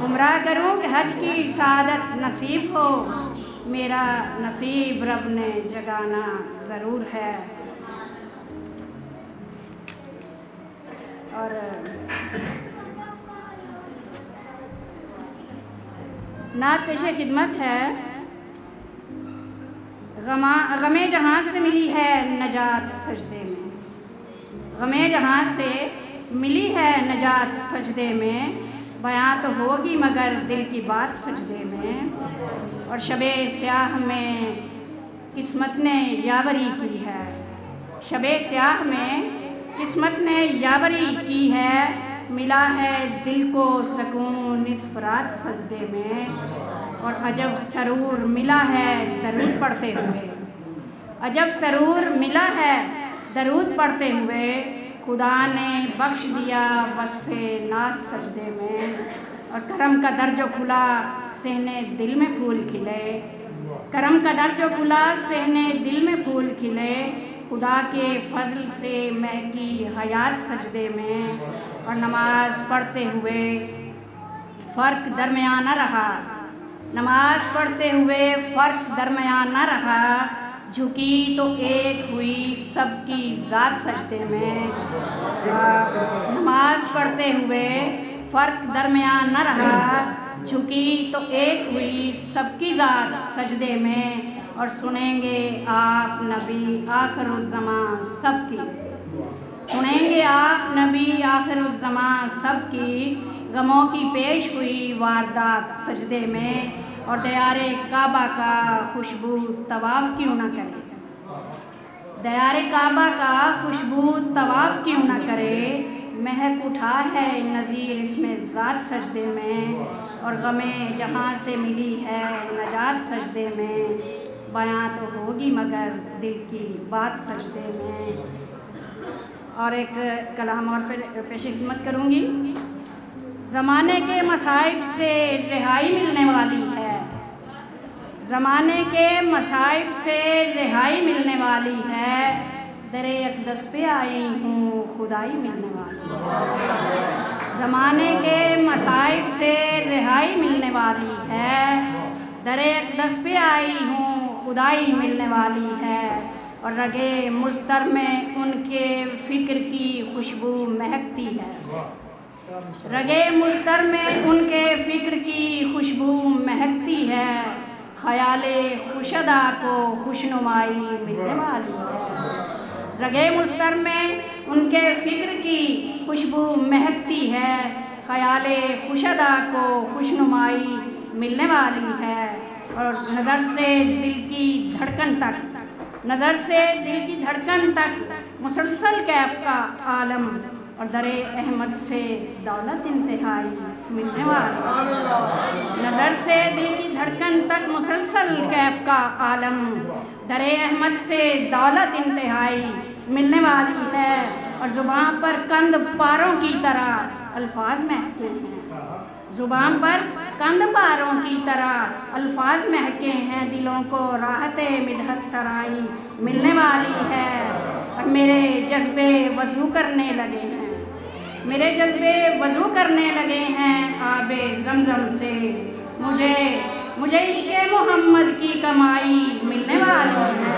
उम्रा करूं कि हज की सादत नसीब हो, मेरा नसीब रब ने जगाना ज़रूर है। और नात पेशे खिदमत है। गमे जहाँ से मिली है नजात सजदे में, गमे जहाँ से मिली है नजात सजदे में, बयां तो होगी मगर दिल की बात सजदे में। और शबे स्याह में किस्मत ने यावरी की है, शबे स्याह में किस्मत ने यावरी की है, मिला है दिल को सकून निस्फ़ रात सजदे में। और अजब सरूर मिला है दरूद पढ़ते हुए, अजब सरूर मिला है दरूद पढ़ते हुए, खुदा ने बख्श दिया वस्फ़े नात सजदे में। और करम का दर जो खुला सहने दिल में फूल खिले, करम का दर जो खुला सहने दिल में फूल खिले, खुदा के फजल से महकी हयात सजदे में। और नमाज पढ़ते हुए फ़र्क दरमियान न रहा, नमाज पढ़ते हुए फ़र्क दरमियान न रहा, झुकी तो एक हुई सबकी ज़ात सजदे में। नमाज पढ़ते हुए फ़र्क दरमियान न रहा, झुकी तो एक हुई सबकी ज़ात सजदे में। और सुनेंगे आप नबी आखिरुज़्ज़मां सबकी, सुनेंगे आप नबी आखिरुज़्ज़मां सबकी, गमों की पेश हुई वारदात सजदे में। और दयारे काबा का खुशबू तवाफ़ क्यों न करे, दयारे काबा का खुशबू तवाफ़ क्यों न करे, महक उठा है नज़ीर इसमें ज़ात सजदे में। और गमे जहाँ से मिली है नजात सजदे में, बयां तो होगी मगर दिल की बात सजदे में। और एक कलाम और पेश खिदमत करूँगी। ज़माने के मसाइब से रिहाई मिलने वाली है, ज़माने के मसाइब से रिहाई मिलने वाली है, दरे अक़दस पे आई हूँ खुदाई मिलने वाली है। ज़माने के मसाइब से रिहाई मिलने वाली है, दरे अक़दस पे आई हूँ खुदाई मिलने वाली है। और रगे मुस्तर में उनके फ़िक्र की खुशबू महकती है, रगे मुस्तर में उनके फ़िक्र की खुशबू महकती है, ख़याले खुशदा को खुशनुमाई मिलने वाली है। रगे मुस्तर में उनके फ़िक्र की खुशबू महकती है, ख़याले खुशदा को खुशनुमाई मिलने वाली है। और नज़र से दिल की धड़कन तक, नज़र से दिल की धड़कन तक मुसलसल कैफ का आलम, और दरे अहमद से दौलत इंतहाई मिलने वाली। नज़र से दिल की धड़कन तक मुसलसल कैफ का आलम, दरे अहमद से दौलत इंतहाई मिलने वाली है। और ज़ुबान पर कंद पारों की तरह अल्फाज महके हैं, ज़ुबान पर कंद पारों की तरह अल्फाज महके हैं, दिलों को राहते मिदहत सराई मिलने वाली है। और मेरे जज्बे वज़ू करने लगे हैं, मेरे जज्बे वज़ू करने लगे हैं आबे ज़मज़म से, मुझे इश्क़े मोहम्मद की कमाई मिलने वाली है।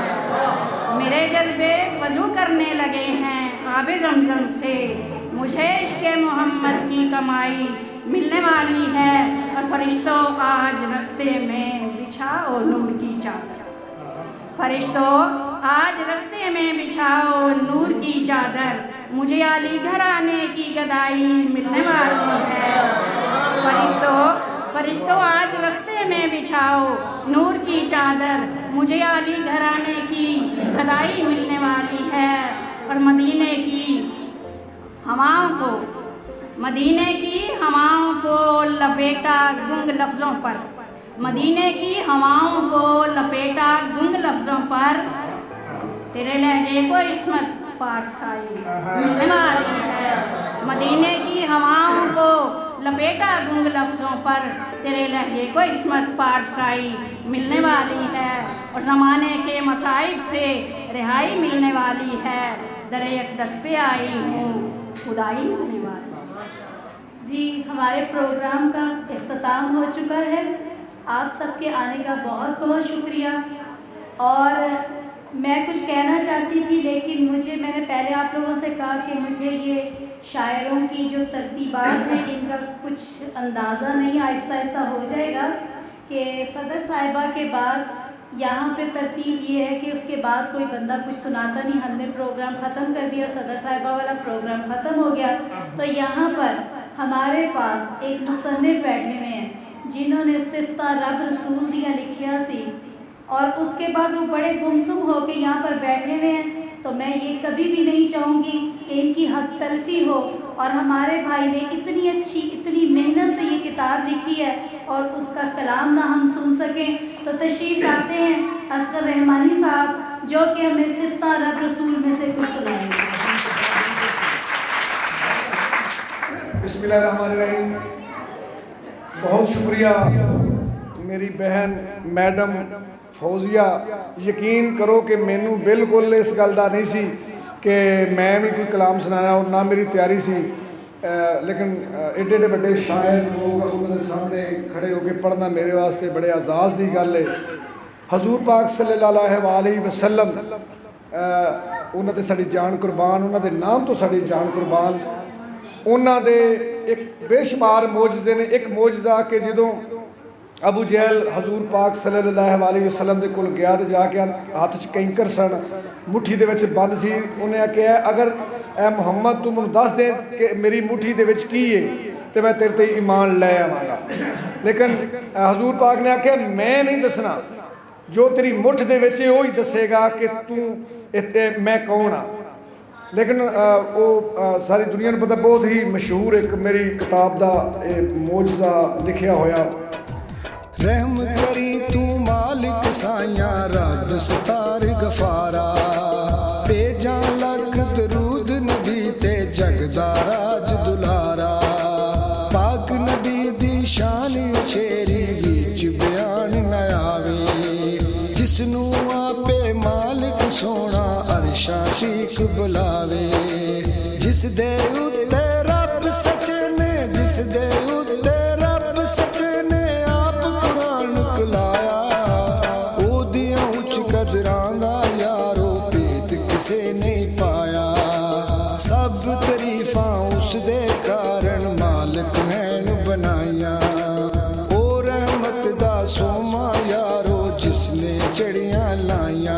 मेरे जज्बे वज़ू करने लगे हैं आबे ज़मज़म से, मुझे इश्क़े मोहम्मद की कमाई मिलने वाली है। और फरिश्तों आज रस्ते में बिछाओ नूर की चादर, फरिश्तों आज रस्ते में बिछाओ नूर की चादर, मुझे अली घराने की गदाई मिलने वाली है। फरिश्तों आज रस्ते में बिछाओ नूर की चादर, मुझे अली घराने की गदाई मिलने वाली है। और मदीने की हवाओं को लपेटा गुंग लफ्ज़ों पर, मदीने की हवाओं को लपेटा गुंग लफ्ज़ों पर, तेरे लहजे को इस्मत पारसाई मिलने वाली है। मदीने की हवाओं को लपेटा गुंग लफ्ज़ों पर, तेरे लहजे को इस्मत पारसाई मिलने वाली है। और ज़माने के मसाइब से रिहाई मिलने वाली है, दरे अक़दस पे आई हूँ खुदाई मिलने वाली है। जी, हमारे प्रोग्राम का इख्तिताम हो चुका है। आप सबके आने का बहुत बहुत शुक्रिया। और मैं कुछ कहना चाहती थी, लेकिन मैंने पहले आप लोगों से कहा कि मुझे ये शायरों की जो तरतीबात हैं इनका कुछ अंदाज़ा नहीं, आहिस्ता आहिस्ता हो जाएगा। कि सदर साहिबा के बाद यहाँ पे तरतीब ये है कि उसके बाद कोई बंदा कुछ सुनाता नहीं। हमने प्रोग्राम ख़त्म कर दिया, सदर साहिबा वाला प्रोग्राम ख़त्म हो गया, तो यहाँ पर हमारे पास एक मुसन्निफ़ बैठे हुए हैं जिन्होंने सिफ़ता रब रसूल दिया लिखिया सी, और उसके बाद वो बड़े गुमसुम होकर यहाँ पर बैठे हुए हैं। तो मैं ये कभी भी नहीं चाहूँगी कि इनकी हक तलफ़ी हो। और हमारे भाई ने इतनी अच्छी, इतनी मेहनत से ये किताब लिखी है और उसका कलाम ना हम सुन सकें, तो तशरीफ़ लाते हैं असगर रहमानी साहब, जो कि हमें सिफ़ता रब रसूल में से कुछ सुनाएंगे। बिस्मिल्लाहिर्रहमानिर्रहीम। बहुत शुक्रिया मेरी बहन मैडम फौजिया। यकीन करो कि मैनू बिल्कुल इस गल का नहीं सी कि मैं भी कोई कलाम सुनाना, और ना मेरी तैयारी सी, लेकिन एडे एडे बड़े शायर लोग उन्होंने सामने खड़े होकर पढ़ना मेरे वास्ते बड़े एजाज़ की गल है। हजूर पाक सल्लल्लाहु अलैहि वसल्लम उन्होंने साड़ी जान कुर्बान, उन्होंने नाम तो साड़ी जान कुर्बान। उन्होंने एक बेशुमार मोजज़े ने, एक मोजज़ा कि जो अबू जहल हजूर पाक सल्लल्लाहु अलैहि वसल्लम के कोल गया तो जाके हाथ च कैंकर सन, मुट्ठी दे विच बंद सी। उन्हें आख्या अगर ए मुहम्मद तू मैं दस दे कि मेरी मुट्ठी दे विच की है तो मैं तेरे ते ईमान लै आवांगा। लेकिन हजूर पाक ने आख्या मैं नहीं दसना, जो तेरी मुठ दे विच है वही दसेगा कि तू मैं कौन हाँ। लेकिन वो सारी दुनिया को पता, बहुत ही मशहूर एक मेरी किताब का मोजज़ा लिखिया होया। रहम करी तू मालिक साया रब सतार गफारा, भेजा लख दरूद नबी जिस दे उत्ते रब सच ने, जिस दे उत्ते रब सच ने आप कुरान कलाया, ओदियां उच्च कदरां दा यारो भेद किसे नहीं पाया। सब तरीफां उस दे कारण मालिक हैन बनाया, ओ रहमत दा सोमा यारो जिसने चढ़ियां लाइया।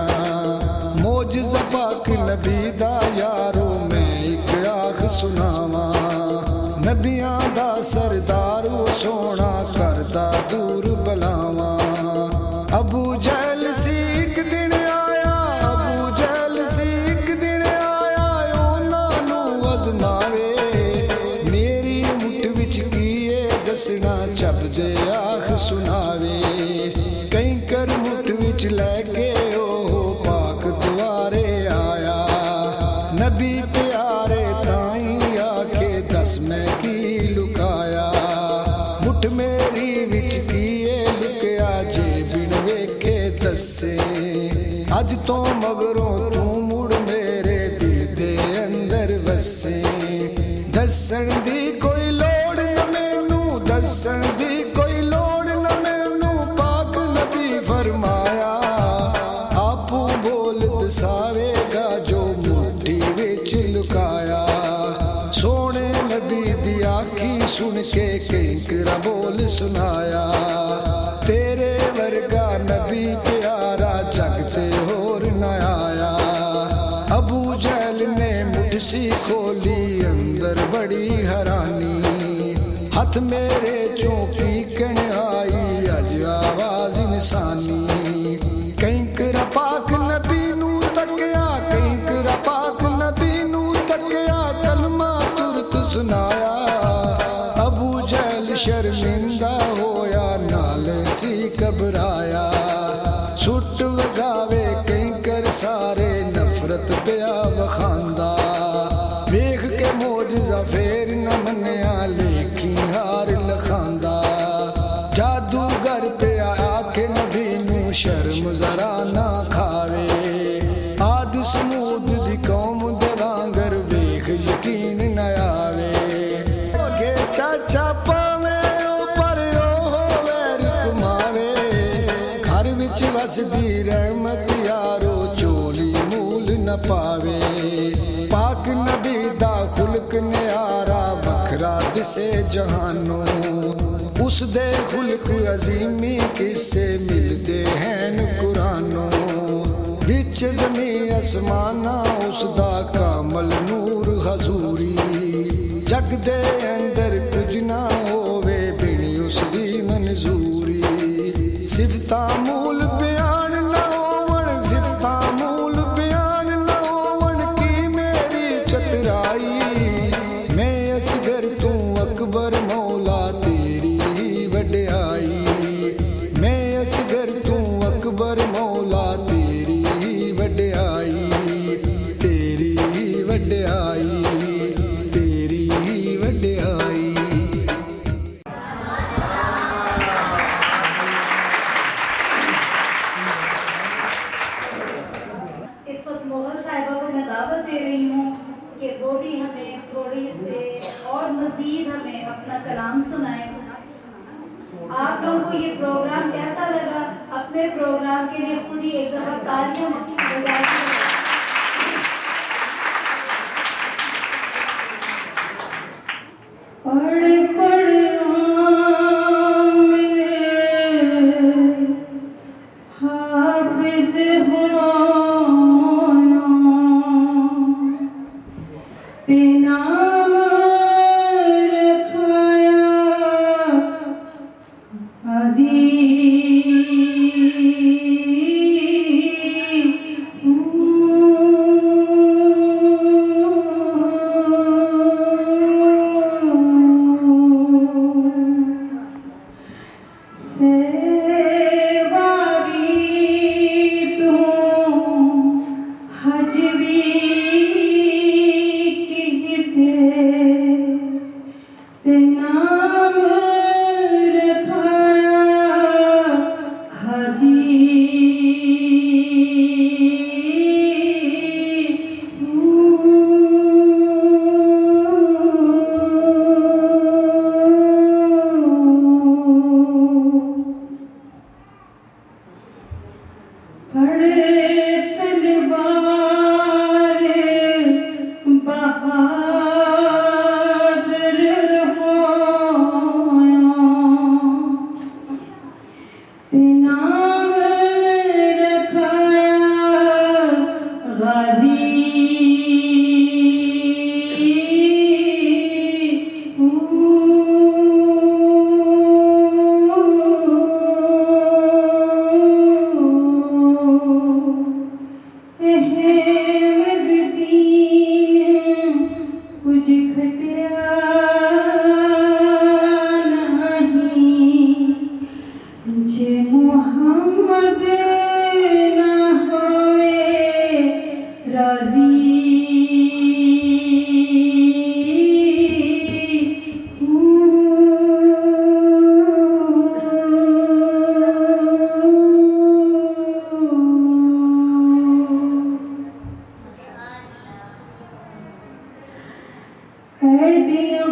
मोजज़ा पाक नबी दा यारो मैं एक आख सुनावा, नबियां दा सरदार ओ सोना करदा दूर बलावा। अबू जहल सी एक दिन आया, अबू जहल सी एक दिन आया, उन्हां नूं अज़मावे। मेरी मुठ विच कीए दसना जब दे आख सुनावे। कई कर मुठ विच लैके ओ पाक द्वारे आया, नबी प्यारे ताई आके दस मैं की लुकाया। मुठ मेरी विच कीए लुकिया जे बिन वेखे दसे। अज तो मगरों तू मुड़ मेरे दिल दे अंदर वसे। दसन दी कोई लोड़ न मैनू, दसन दी कोई लोड़ न मैनू, पाक नबी फरमाया। आपू बोल दसावेगा जो मुट्ठी विच लुकाया। सोने नबी दी आखी सुन के किंकरा बोल सुनाया। तेरे वर्गा नबी प्यारा जग ते होर न आया। अबू जहल ने मुठ सी खोली अंदर बड़ी हैरानी, हथ मेरे चौकी कण आई अज आवाज इंसानी। किंकरा पाक नबी नू तकिया, किंकरा पाक नबी नू तकिया, कलमा तुरत सुनाया। अबू जहल शर्मिंदा होया नाल सी घबराया। सुट वगावे किंकर सारे नफरत पिया वखांदा। वेख के मोजज़ा फेर न मन्निया लेखी हार लखांदा। जादूगर पिया आखे नबी नू शर्म जरा ना खावे। आद समूद दी कौम दे वांगर वेख यकीन न आवे। के चाचा पावे ओ पर ओ वैर कमावे। घर विच वसदी रहमत यारो चोली मूल न पावे। पाक नबी दा खुलक न्यारा वखरा दिसे जहानों। उस दे खुलक अजीमी किसे मिलदे हैन कुरानों। विच ज़मी असमाना उस दा कामल नूर हजूरी। जग दे अंदर कुछ ना होवे बिन उस दी मंजूरी। सिफतां मूल बयान ना होवन, सिफतां मूल बयान ना होवन की मेरी चतराई। मैं असगर तू अकबर मौला तेरी वड्याई। मैं असगर तू अकबर मौला तेरी वड्याई। तेरी वड्याई, तेरी वड्याई। इफ़त मोहल साहिबा को मैं दावत दे रही हूँ कि वो भी हमें थोड़ी से और मज़ीद हमें अपना कलाम सुनाएं। आप लोगों को ये प्रोग्राम कैसा लगा? अपने प्रोग्राम के लिए खुद ही एक दफ़ा तालियां बजाइए।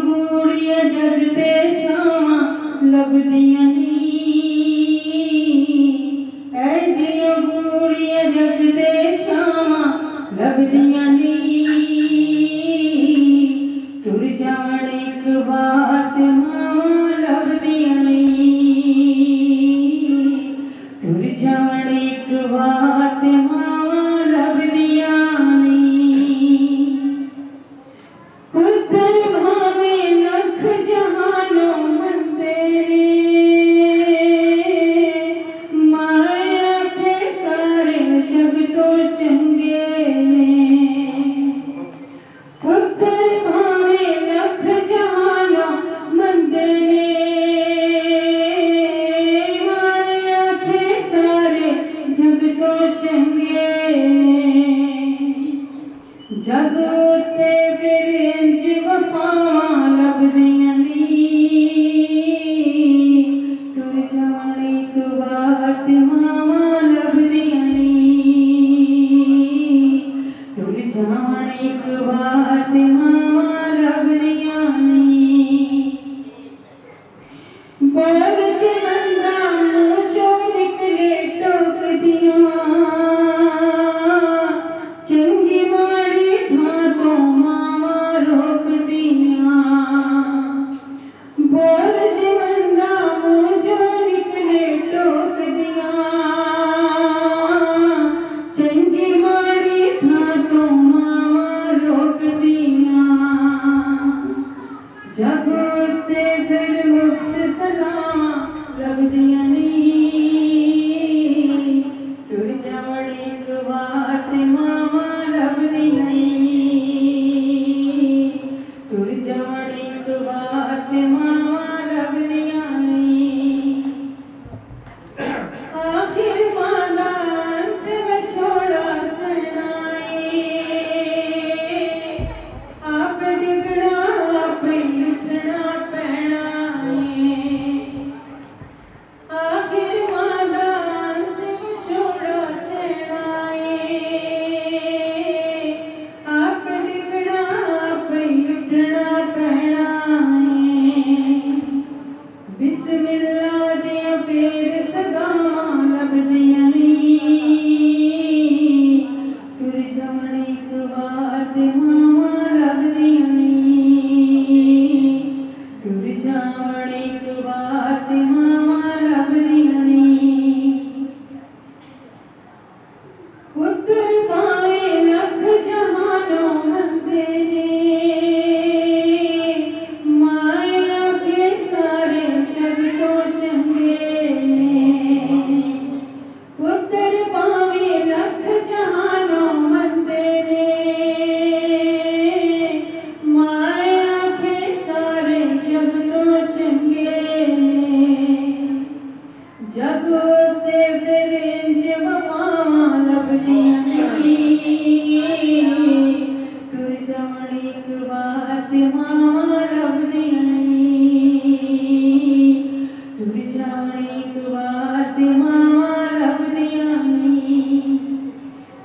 गूड़िया जगते छावा लभदियां नी, ऐडियां गूड़िया जगते छावा लभदियां नी, टुर जावण एक बात मावा लभदियां नी, टुर जावण एक बात मावा लभदियां नी। पुत्र भावे लख जहानो मन तेरे, माया के सारे जग तो चंगे ने। पुत्र भावे लख जहानो मन तेरे, माया के सारे जग तो चंगे ने। जग उत्ते फिर इंज वफावां लभदियां नी, टुर जावण एक बात मावां लभदियां नी, टुर जावण एक बात मावां लभदियां नी। बोल च बंदा मुँह चों निकले टोकदियां, चंगी माड़ी थां तो मावा रोकदियां। बोल जे बंदा मुँह चों निकले टोकदियां, चंगी माड़ी थां तो मावा रोकदियां। जग उत्ते फिर मुफ्त सलावां लभदियां नी, टुर जावण एक बात मावा लभदियां नी, टुर जावण एक बात मावा लभदियां नी। आखिर मादा अंत विछोड़ा सुनाए, आप डिगना आप उठना पैना है। आखिर मादा अंत विछोड़ा सुनाए, आप डिगना आप उठना पैना है। बिस्मिल्लाह दियां फेर सदावां लभदियां नी, टुर जावण एक बात मावां लभदियां नी, टुर जावण एक बात मावां लभदियां नी। पुत्र पावे लख जहानो मन तेरे, माया के सारे जग तो चंगे ने। पुत्र पावे लख जहानो मन तेरे, माया के सारे जग तो चंगे ने। जग उत्ते फिर इंज वफावां लभदियां नी, टुर जावण एक बात मावां लभदियां नी, टुर जावण एक बात मावां लभदियां नी।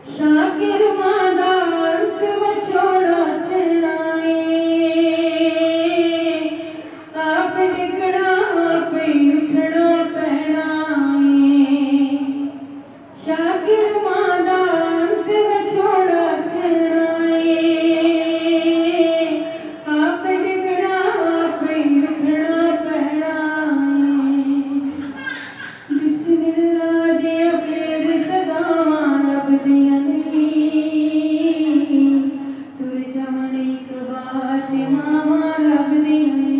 शाकिर मादा अंत विछोड़ा सुनाए, आप डिगना आप उठना पैना है। शाकिर मादा अंत विछोड़ा सुनाए, आप डिगना आप उठना पैना है। बिस्मिल्लाह दियां फेर सदावां लभदियां नी, टुर जावण एक बात मावां लभदियां नी,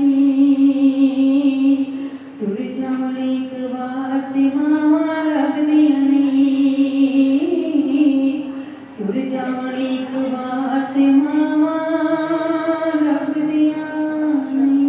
टुर जावण एक बात मावां लभदियां नी, टुर जावण एक बात मावां लभदियां नी।